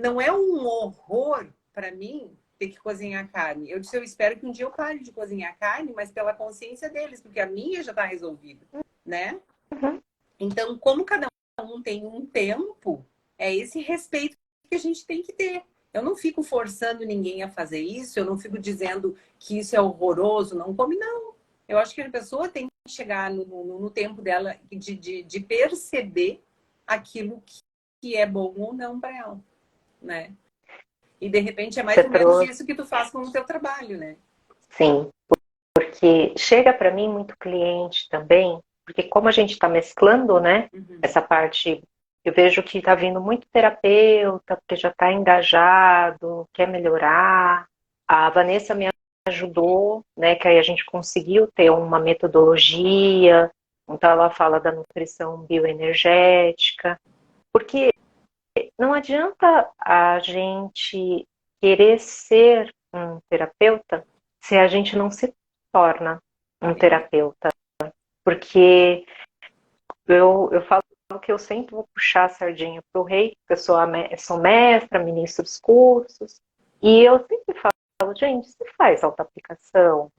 não é um horror para mim ter que cozinhar carne. Eu disse, eu espero que um dia eu pare de cozinhar carne, mas pela consciência deles, porque a minha já está resolvida, né? Então, como cada um tem um tempo, é esse respeito que a gente tem que ter. Eu não fico forçando ninguém a fazer isso, eu não fico dizendo que isso é horroroso, não come, não. Eu acho que a pessoa tem que chegar no tempo dela de perceber aquilo que é bom ou não para ela, né? E de repente é mais
Você
ou menos
trouxe.
isso que tu faz com o teu trabalho, né?
Sim, porque chega para mim muito cliente também, porque como a gente está mesclando, né,
Uhum.
essa parte, eu vejo que está vindo muito terapeuta, porque já está engajado, quer melhorar. A Vanessa me ajudou, né, que aí a gente conseguiu ter uma metodologia, então ela fala da nutrição bioenergética, porque não adianta a gente querer ser um terapeuta se a gente não se torna um terapeuta. Porque eu falo que eu sempre vou puxar a sardinha para o rei, porque sou mestra, ministro dos cursos, e eu sempre falo, gente, se faz auto-aplicação.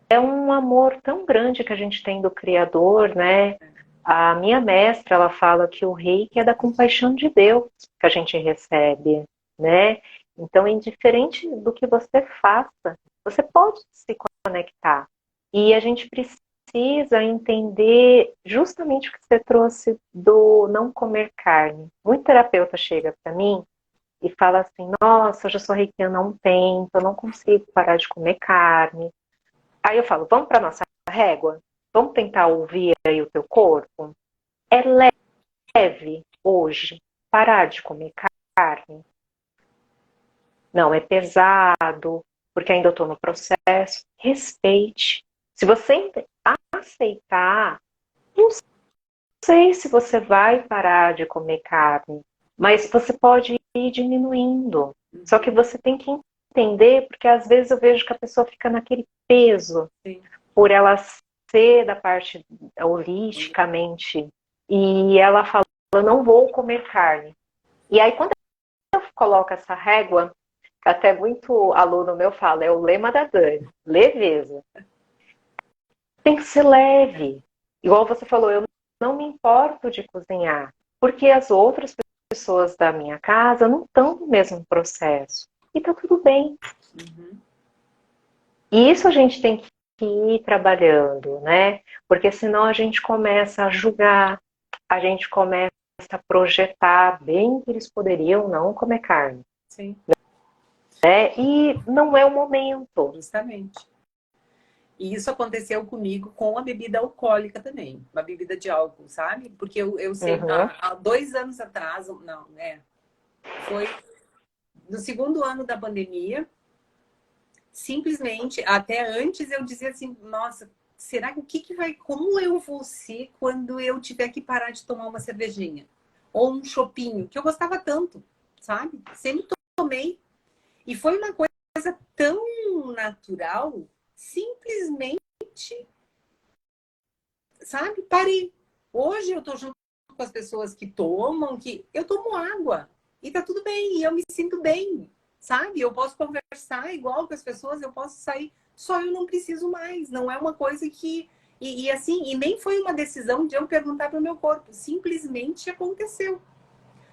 É um amor tão grande que a gente tem do Criador, né? A minha mestra, ela fala que o reiki é da compaixão de Deus que a gente recebe, né? Então, indiferente do que você faça, você pode se conectar. E a gente precisa entender justamente o que você trouxe do não comer carne. Muito terapeuta chega para mim e fala assim, nossa, eu já sou reikiana há um tempo, eu não consigo parar de comer carne. Aí eu falo, vamos para nossa régua? Vamos tentar ouvir aí o teu corpo? É leve hoje parar de comer carne? Não, é pesado, porque ainda estou no processo. Respeite. Se você aceitar, não sei se você vai parar de comer carne, mas você pode ir diminuindo. Só que você tem que entender, porque às vezes eu vejo que a pessoa fica naquele peso
Sim.
por ela ser da parte holisticamente, e ela fala, eu não vou comer carne. E aí quando eu coloco essa régua, até muito aluno meu fala, é o lema da Dani, leveza. Tem que ser leve. Igual você falou, eu não me importo de cozinhar, porque as outras pessoas da minha casa não estão no mesmo processo. E tá tudo bem.
Uhum.
E isso a gente tem que ir trabalhando, né? Porque senão a gente começa a julgar, a gente começa a projetar bem que eles poderiam não comer carne,
Sim,
né? E não é o momento.
justamente. E isso aconteceu comigo com a bebida alcoólica também, uma bebida de álcool, sabe? Porque eu sei,
Uhum.
há 2 anos atrás, não, né? Foi no segundo ano da pandemia, simplesmente, até antes eu dizia assim, nossa, será que o que que vai, como eu vou ser quando eu tiver que parar de tomar uma cervejinha? Ou um chopinho, que eu gostava tanto, sabe? Sempre tomei. E foi uma coisa tão natural, simplesmente, sabe? Parei. Hoje eu tô junto com as pessoas que tomam, que eu tomo água e tá tudo bem, e eu me sinto bem, sabe? Eu posso conversar igual com as pessoas, eu posso sair, só eu não preciso mais. Não é uma coisa que. E assim, e nem foi uma decisão de eu perguntar para o meu corpo, simplesmente aconteceu.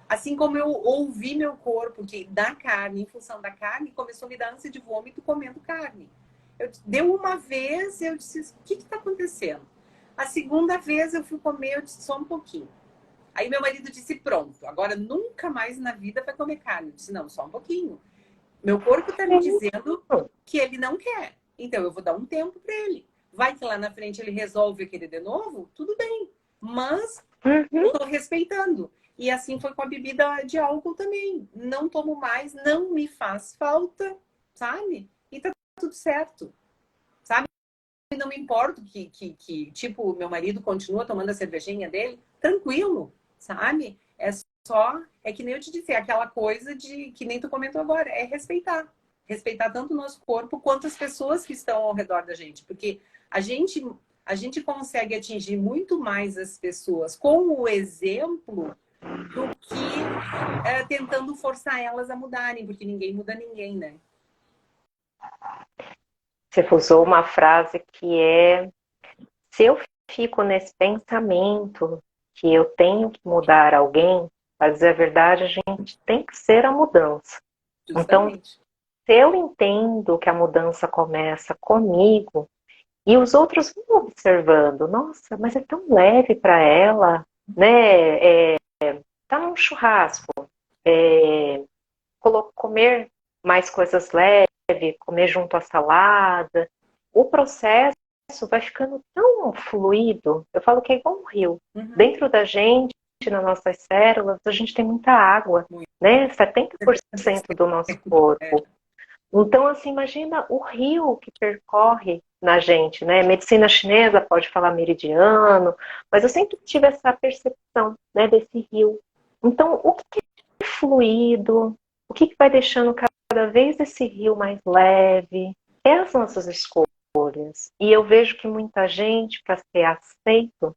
Assim como eu ouvi meu corpo que da carne, em função da carne, começou a me dar ânsia de vômito comendo carne. Deu uma vez, eu disse, o que está acontecendo? A segunda vez eu fui comer, eu disse, só um pouquinho. Aí meu marido disse, pronto, agora nunca mais na vida vai comer carne. Eu disse, não, só um pouquinho. Meu corpo está me dizendo que ele não quer. Então eu vou dar um tempo para ele. Vai que lá na frente ele resolve querer de novo? Tudo bem. Mas eu
Uhum.
estou respeitando. E assim foi com a bebida de álcool também. Não tomo mais, não me faz falta, sabe? E tá tudo certo, sabe? Não me importo que tipo, meu marido continua tomando a cervejinha dele, tranquilo, sabe? É só, é que nem eu te disse, é aquela coisa de, que nem tu comentou agora, é respeitar. Respeitar tanto o nosso corpo quanto as pessoas que estão ao redor da gente. Porque a gente, a gente consegue atingir muito mais as pessoas com o exemplo do que tentando forçar elas a mudarem, porque ninguém muda ninguém, né?
Você usou uma frase que é: se eu fico nesse pensamento que eu tenho que mudar alguém, para dizer a verdade, a gente tem que ser a mudança. Então,
Justamente.
se eu entendo que a mudança começa comigo e os outros vão observando, nossa, mas é tão leve para ela, né? Tá num churrasco, comer mais coisas leves, comer junto à salada, o processo vai ficando tão fluido. Eu falo que é igual um rio. Dentro da gente, nas nossas células, a gente tem muita água, né? 70% do nosso corpo. Então, assim, imagina o rio que percorre na gente, né? Medicina chinesa pode falar meridiano, mas eu sempre tive essa percepção, né, desse rio. Então, o que é fluido? O que vai deixando cada vez esse rio mais leve? É as nossas escolhas. E eu vejo que muita gente, para ser aceito,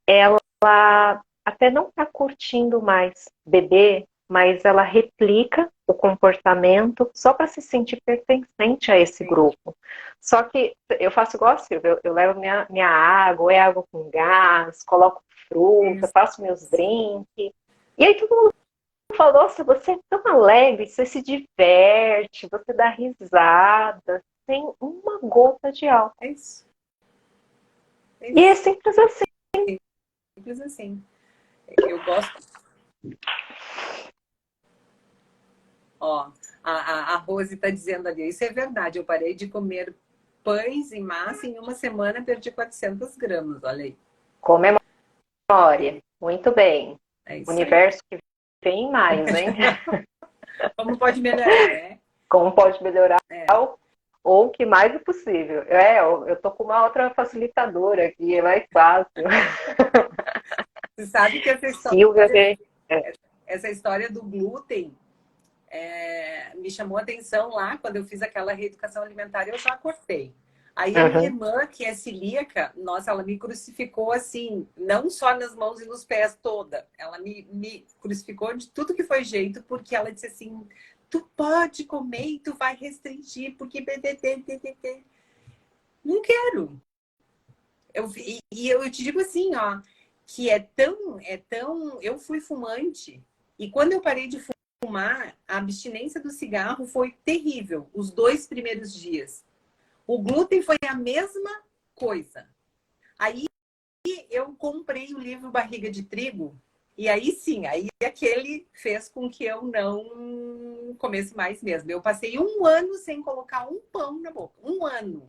ela até não está curtindo mais beber, mas ela replica o comportamento só para se sentir pertencente a esse grupo. Só que eu faço igual a Silvia, eu levo minha água, é água com gás, coloco fruta, faço meus drinks. E aí todo mundo fala, nossa, você é tão alegre, você se diverte, você dá risada, sem uma gota de álcool.
É isso.
E é simples assim.
Simples assim. Eu gosto. Ó, a Rose está dizendo ali, isso é verdade, eu parei de comer pães e massa, em uma semana perdi 400 gramas, olha aí.
Comemore, muito bem.
É isso
Universo aí. Que vem mais, hein?
Como pode melhorar, né?
Como pode melhorar ou o que mais é possível. Eu tô com uma outra facilitadora aqui, é mais fácil.
Você sabe que essa história do glúten me chamou a atenção lá, quando eu fiz aquela reeducação alimentar, eu já cortei. Aí a minha irmã, que é celíaca, nossa, ela me crucificou assim, não só nas mãos e nos pés toda. Ela me crucificou de tudo que foi jeito, porque ela disse assim, tu pode comer e tu vai restringir, porque... Não quero. Eu te digo assim, ó, que é tão... Eu fui fumante, e quando eu parei de fumar, a abstinência do cigarro foi terrível, os 2 primeiros dias. O glúten foi a mesma coisa. Aí eu comprei o livro Barriga de Trigo, e aí sim, aí aquele fez com que eu não comesse mais mesmo. Eu passei 1 ano sem colocar um pão na boca. 1 ano.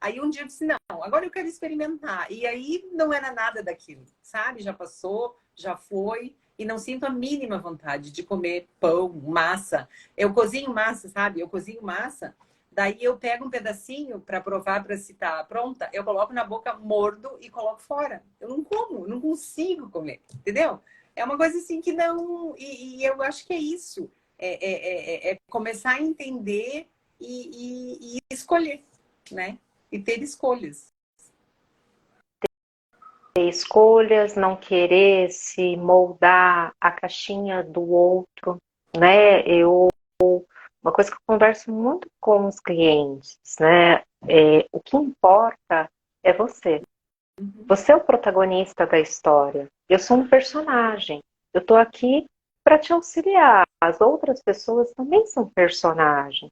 Aí um dia eu disse, não, agora eu quero experimentar. E aí não era nada daquilo, sabe? Já passou, já foi. E não sinto a mínima vontade de comer pão, massa. Eu cozinho massa, sabe? Eu cozinho massa. Daí eu pego um pedacinho para provar, para se tá pronta. Eu coloco na boca, mordo e coloco fora. Eu não como, não consigo comer. Entendeu? É uma coisa assim que não... E eu acho que é isso. É começar a entender e escolher, né? E ter escolhas.
Ter escolhas, não querer se moldar a caixinha do outro, né? Uma coisa que eu converso muito com os clientes, né? O que importa é você. Você é o protagonista da história. Eu sou um personagem. Eu estou aqui para te auxiliar. As outras pessoas também são personagens.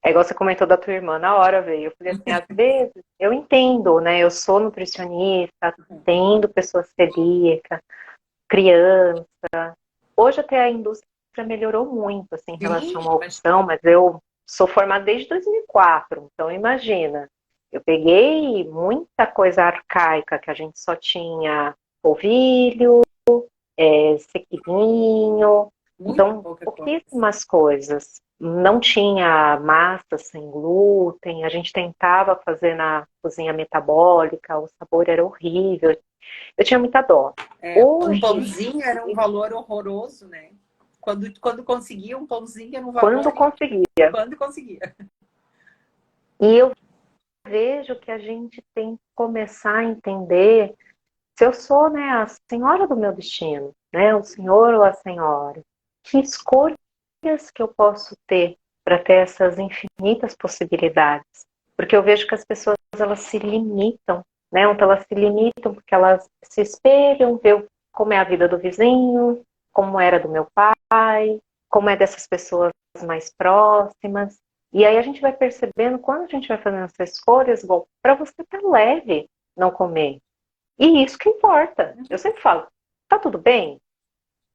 É igual você comentou da tua irmã, na hora veio. Eu falei assim, às vezes, eu entendo, né? Eu sou nutricionista, atendo pessoas celíacas, criança. Hoje até a indústria melhorou muito, assim, em relação à opção, mas eu sou formada desde 2004, então imagina. Eu peguei muita coisa arcaica, que a gente só tinha polvilho, sequilinho, então pouquíssimas coisas. Não tinha massa sem glúten, a gente tentava fazer na cozinha metabólica, o sabor era horrível. Eu tinha muita dó.
Um pãozinho era um valor horroroso, né? Quando conseguia um pãozinho era um valor... Quando conseguia.
E eu vejo que a gente tem que começar a entender se eu sou, né, a senhora do meu destino, né, o senhor ou a senhora. Que escolhas que eu posso ter para ter essas infinitas possibilidades? Porque eu vejo que as pessoas elas se limitam, né? Elas se limitam porque elas se espelham, vê como é a vida do vizinho, como era do meu pai, como é dessas pessoas mais próximas. E aí a gente vai percebendo, quando a gente vai fazendo essas escolhas, bom, para você tá leve não comer. E isso que importa. Eu sempre falo, tá tudo bem?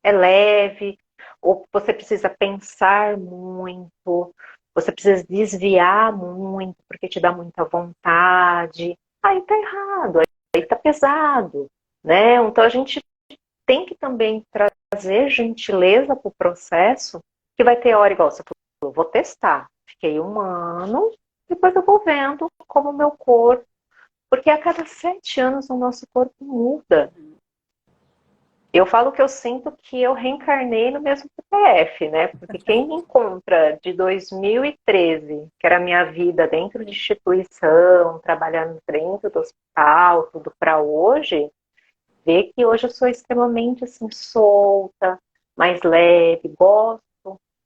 É leve, ou você precisa pensar muito, você precisa desviar muito, porque te dá muita vontade. Aí tá errado, aí tá pesado, né? Então a gente tem que também trazer gentileza para o processo, que vai ter hora igual você falou, eu vou testar. Fiquei 1 ano, depois eu vou vendo como o meu corpo, porque a cada 7 anos o nosso corpo muda. Eu falo que eu sinto que eu reencarnei no mesmo CPF, né? Porque quem me encontra de 2013, que era a minha vida dentro de instituição, trabalhando dentro do hospital, tudo para hoje, vê que hoje eu sou extremamente assim solta, mais leve, gosto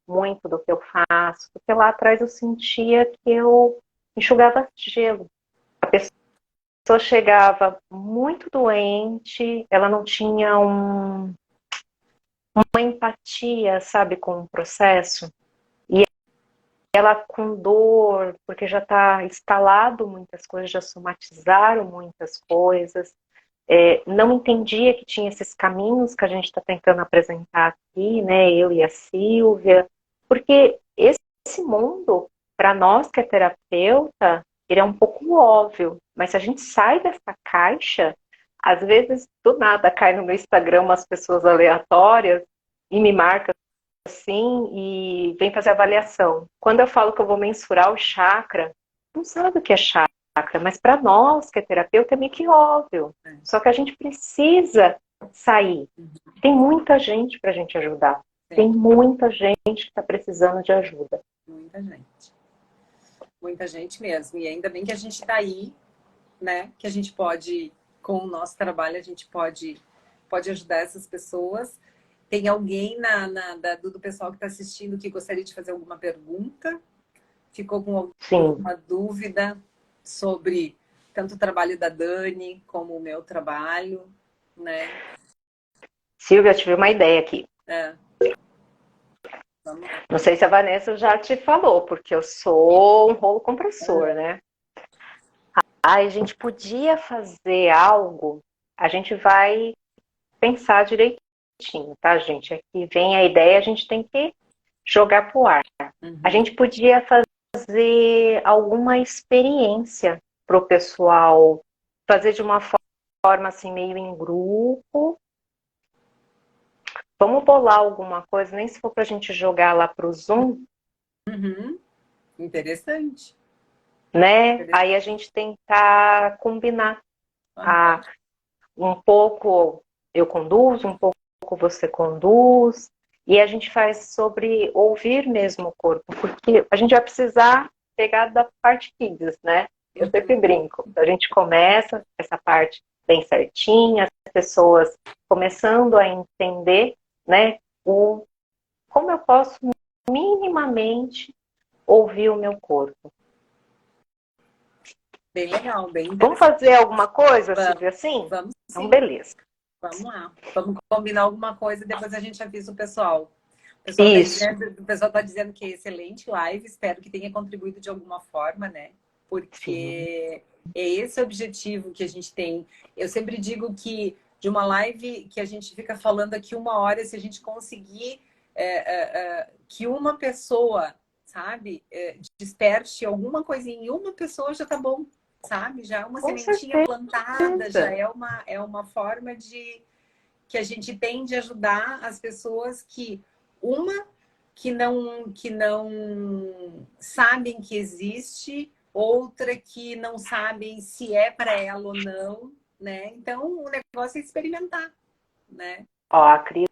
muito do que eu faço, porque lá atrás eu sentia que eu enxugava gelo. A pessoa chegava muito doente, ela não tinha uma empatia, sabe, com o processo. E ela com dor, porque já está instalado muitas coisas, já somatizaram muitas coisas. Não entendia que tinha esses caminhos que a gente está tentando apresentar aqui, né, eu e a Silvia, porque esse mundo, para nós que é terapeuta, ele é um pouco óbvio, mas se a gente sai dessa caixa, às vezes do nada cai no meu Instagram umas pessoas aleatórias e me marcam assim e vem fazer avaliação. Quando eu falo que eu vou mensurar o chakra, não sabe o que é chakra, mas para nós que é terapeuta é meio que óbvio. Só que a gente precisa sair. Tem muita gente para a gente ajudar. Tem muita gente que está precisando de ajuda.
Muita gente. Muita gente mesmo. E ainda bem que a gente está aí, né? Que a gente pode, com o nosso trabalho, a gente pode ajudar essas pessoas. Tem alguém do pessoal que está assistindo que gostaria de fazer alguma pergunta? Ficou com alguma dúvida sobre tanto o trabalho da Dani como o meu trabalho, né?
Silvia, eu tive uma ideia aqui.
Vamos lá.
Não sei se a Vanessa já te falou, porque eu sou um rolo compressor, né? A gente podia fazer algo, a gente vai pensar direitinho, tá, gente? Aqui vem a ideia, a gente tem que jogar pro ar. A gente podia fazer alguma experiência pro pessoal, fazer de uma forma assim, meio em grupo. Vamos bolar alguma coisa, nem se for pra gente jogar lá pro Zoom.
Interessante.
Né? Aí a gente tentar combinar. Um pouco eu conduzo, um pouco você conduz, e a gente faz sobre ouvir mesmo o corpo, porque a gente vai precisar pegar da parte kids, né? Eu sempre brinco. A gente começa essa parte bem certinha, as pessoas começando a entender, né, como eu posso minimamente ouvir o meu corpo.
Bem legal, bem interessante.
Vamos fazer alguma coisa, Silvia, assim?
Vamos sim.
Então, beleza.
Vamos lá. Vamos combinar alguma coisa e depois a gente avisa o pessoal. O pessoal está dizendo que é excelente live. Espero que tenha contribuído de alguma forma, né? Porque é esse o objetivo que a gente tem. Eu sempre digo que de uma live que a gente fica falando aqui 1 hora, se a gente conseguir que uma pessoa, sabe, desperte alguma coisinha em uma pessoa, já tá bom, sabe? Já é uma sementinha plantada, já é uma forma que a gente tem de ajudar as pessoas que não sabem que existe, outra que não sabem se é para ela ou não, né? Então o negócio é experimentar, né?
Ó, a Cris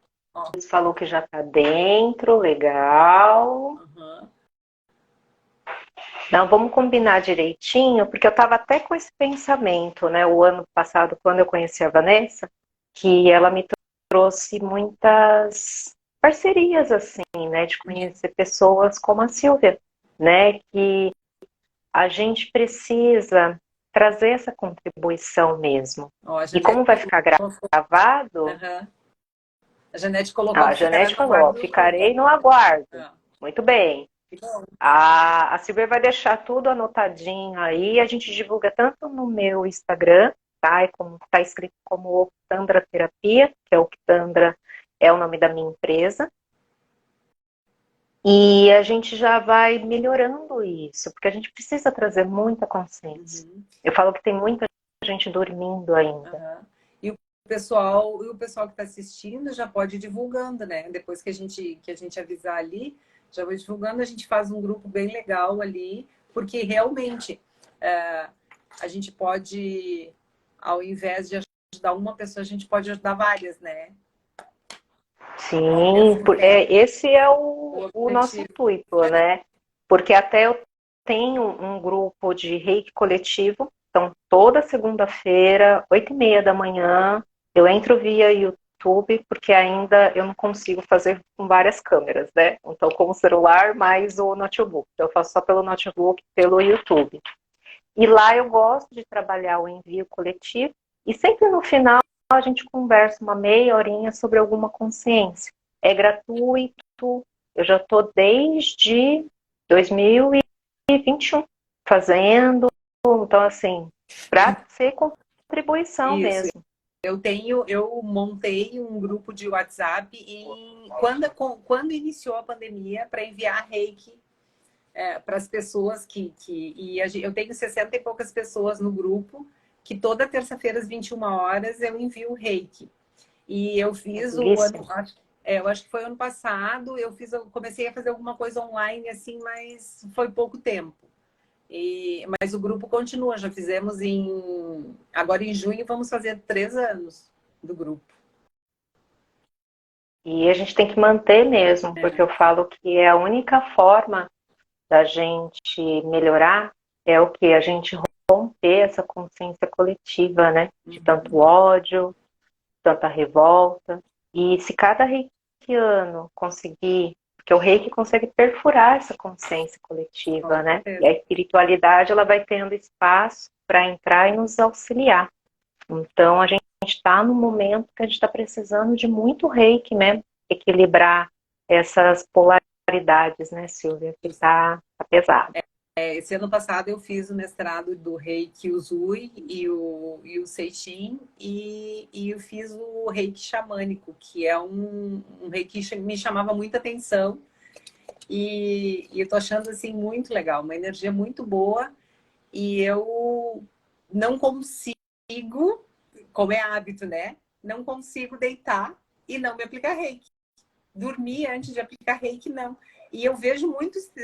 falou que já tá dentro, legal. Não, vamos combinar direitinho, porque eu estava até com esse pensamento, né? O ano passado, quando eu conheci a Vanessa, que ela me trouxe muitas parcerias, assim, né? De conhecer pessoas como a Silvia, né? Que a gente precisa trazer essa contribuição mesmo. E como vai ficar gravado...
A Janete colocou.
A Janete falou, ficarei no aguardo. Muito bem. A Silvia vai deixar tudo anotadinho aí. A gente divulga tanto no meu Instagram, tá? Como tá escrito como Octandra Terapia, que é Octandra é o nome da minha empresa. E a gente já vai melhorando isso, porque a gente precisa trazer muita consciência.
Uhum.
Eu falo que tem muita gente dormindo ainda.
Aham. E o pessoal que está assistindo já pode ir divulgando, né? Depois que a gente avisar ali, já vai divulgando, a gente faz um grupo bem legal ali, porque realmente é, a gente pode, ao invés de ajudar uma pessoa, a gente pode ajudar várias, né?
Sim,
Essa é
esse é
o
o nosso
objetivo.
intuito, né? Porque até eu tenho um grupo de reiki coletivo, então toda segunda-feira, 8h30 da manhã, eu entro via YouTube, porque ainda eu não consigo fazer com várias câmeras, né? Então, com o celular mais o notebook. Então, eu faço só pelo notebook, pelo YouTube. E lá eu gosto de trabalhar o envio coletivo, e sempre no final a gente conversa uma meia horinha sobre alguma consciência. É gratuito, eu já estou desde 2021 fazendo, então assim, para ser contribuição
Isso.
mesmo.
Eu montei um grupo de WhatsApp quando iniciou a pandemia para enviar reiki para as pessoas eu tenho 60 e poucas pessoas no grupo, que toda terça-feira às 21 horas eu envio o reiki. E eu fiz o ano,
Belíssimo.
eu acho que foi ano passado, eu comecei a fazer alguma coisa online assim, mas foi pouco tempo. Mas o grupo continua, já fizemos agora em junho vamos fazer 3 anos do grupo.
E a gente tem que manter mesmo, porque
É.
eu falo que é a única forma da gente melhorar é o que? A gente romper essa consciência coletiva, né? De tanto
Uhum.
ódio, tanta revolta. E se cada reikiano conseguir, porque o reiki consegue perfurar essa consciência
Com
coletiva, né? E
certeza.
a espiritualidade ela vai tendo espaço para entrar e nos auxiliar. Então a gente está no momento que a gente está precisando de muito reiki mesmo, equilibrar essas polaridades, né, Silvia? Que tá pesado.
Esse ano passado eu fiz o mestrado do Reiki Usui e o Seishin e eu fiz o Reiki xamânico, que é um Reiki que me chamava muita atenção e eu tô achando assim muito legal, uma energia muito boa e eu não consigo, como é hábito, né? Não consigo deitar e não me aplicar Reiki. Dormir antes de aplicar reiki, não. E eu vejo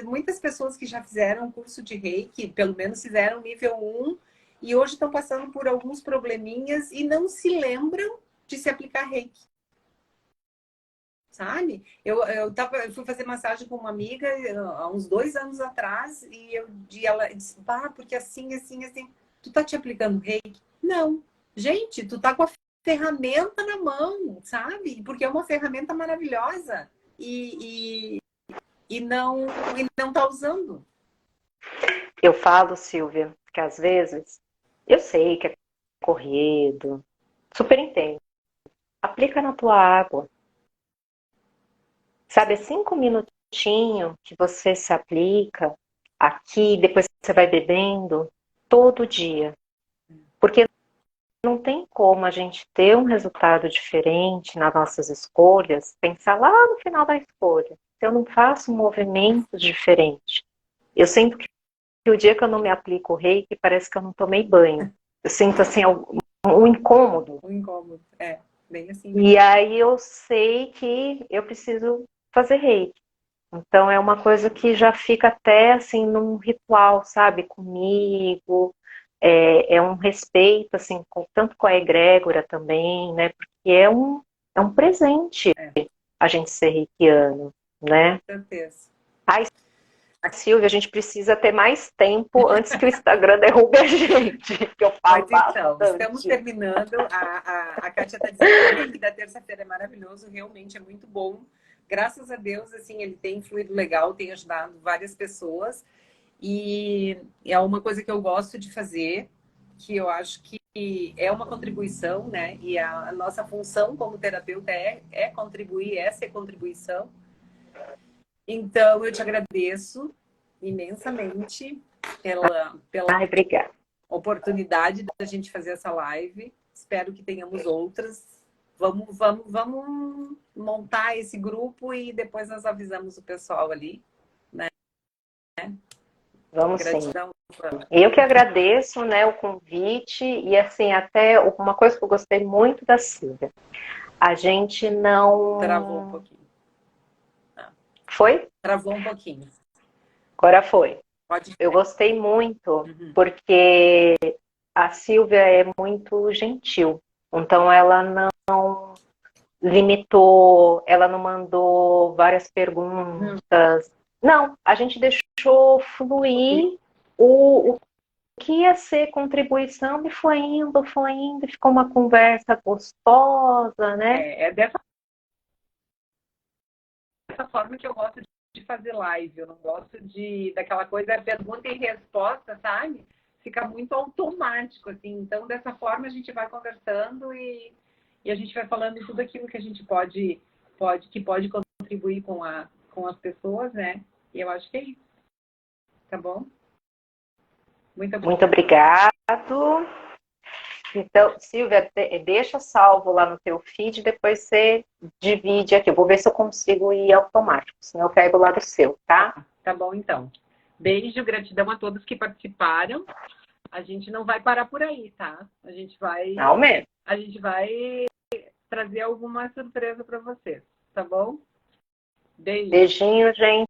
muitas pessoas que já fizeram curso de reiki, pelo menos fizeram nível 1, e hoje estão passando por alguns probleminhas e não se lembram de se aplicar reiki. Sabe? Eu fui fazer massagem com uma amiga há uns 2 anos atrás e ela disse, porque assim, assim, assim, tu tá te aplicando reiki? Não. Gente, tu tá com a ferramenta na mão, sabe? Porque é uma ferramenta maravilhosa e, e, e não tá usando.
Eu falo, Silvia, que às vezes eu sei que é corrido, super entendo. Aplica na tua água. Sabe, 5 minutinhos que você se aplica aqui, depois você vai bebendo todo dia. Porque não tem como a gente ter um resultado diferente nas nossas escolhas, pensar lá no final da escolha. Se eu não faço um movimento diferente. Eu sinto que o dia que eu não me aplico o reiki, parece que eu não tomei banho. Eu sinto assim um incômodo.
Um incômodo. Bem assim
E
mesmo.
aí eu sei que eu preciso fazer reiki. Então é uma coisa que já fica até assim num ritual, sabe, comigo. É um respeito assim, tanto com a egrégora também, né? Porque é um presente
É,
a gente ser reikiano, né?
com certeza.
Ai, Silvia, a gente precisa ter mais tempo antes que o Instagram derrube a gente, que eu falo
Pois então, estamos
bastante.
terminando. A Kátia está dizendo que o reiki da terça-feira é maravilhoso, realmente é muito bom. Graças a Deus, assim, ele tem fluido legal, tem ajudado várias pessoas. E é uma coisa que eu gosto de fazer, que eu acho que é uma contribuição, né? E a nossa função como terapeuta é contribuir, é ser contribuição. Então, eu te agradeço imensamente pela
Ai, obrigada.
oportunidade da gente fazer essa live. Espero que tenhamos outras. vamos montar esse grupo e depois nós avisamos o pessoal ali, né?
Vamos sim.
Gratidão.
Eu que agradeço, né, o convite e assim, até uma coisa que eu gostei muito da Silvia. A gente não...
Travou um pouquinho.
Foi?
Travou um pouquinho.
Agora foi.
Pode.
Eu gostei muito, porque a Silvia é muito gentil. Então ela não limitou, ela não mandou várias perguntas. Não, a gente deixou fluir o que ia ser contribuição e foi indo, e ficou uma conversa gostosa, né?
É dessa forma que eu gosto de fazer live. Eu não gosto daquela coisa pergunta e resposta, sabe? Fica muito automático, assim. Então, dessa forma, a gente vai conversando e a gente vai falando tudo aquilo que a gente pode contribuir com as pessoas, né? E eu acho que é isso. Tá bom?
Muito obrigado. Então, Silvia, deixa salvo lá no teu feed, depois você divide aqui. Eu vou ver se eu consigo ir automático, senão eu pego lá do seu, tá?
Tá bom, então. Beijo, gratidão a todos que participaram. A gente não vai parar por aí, tá? A gente vai trazer alguma surpresa para vocês, tá bom? Beijo.
Beijinho, gente.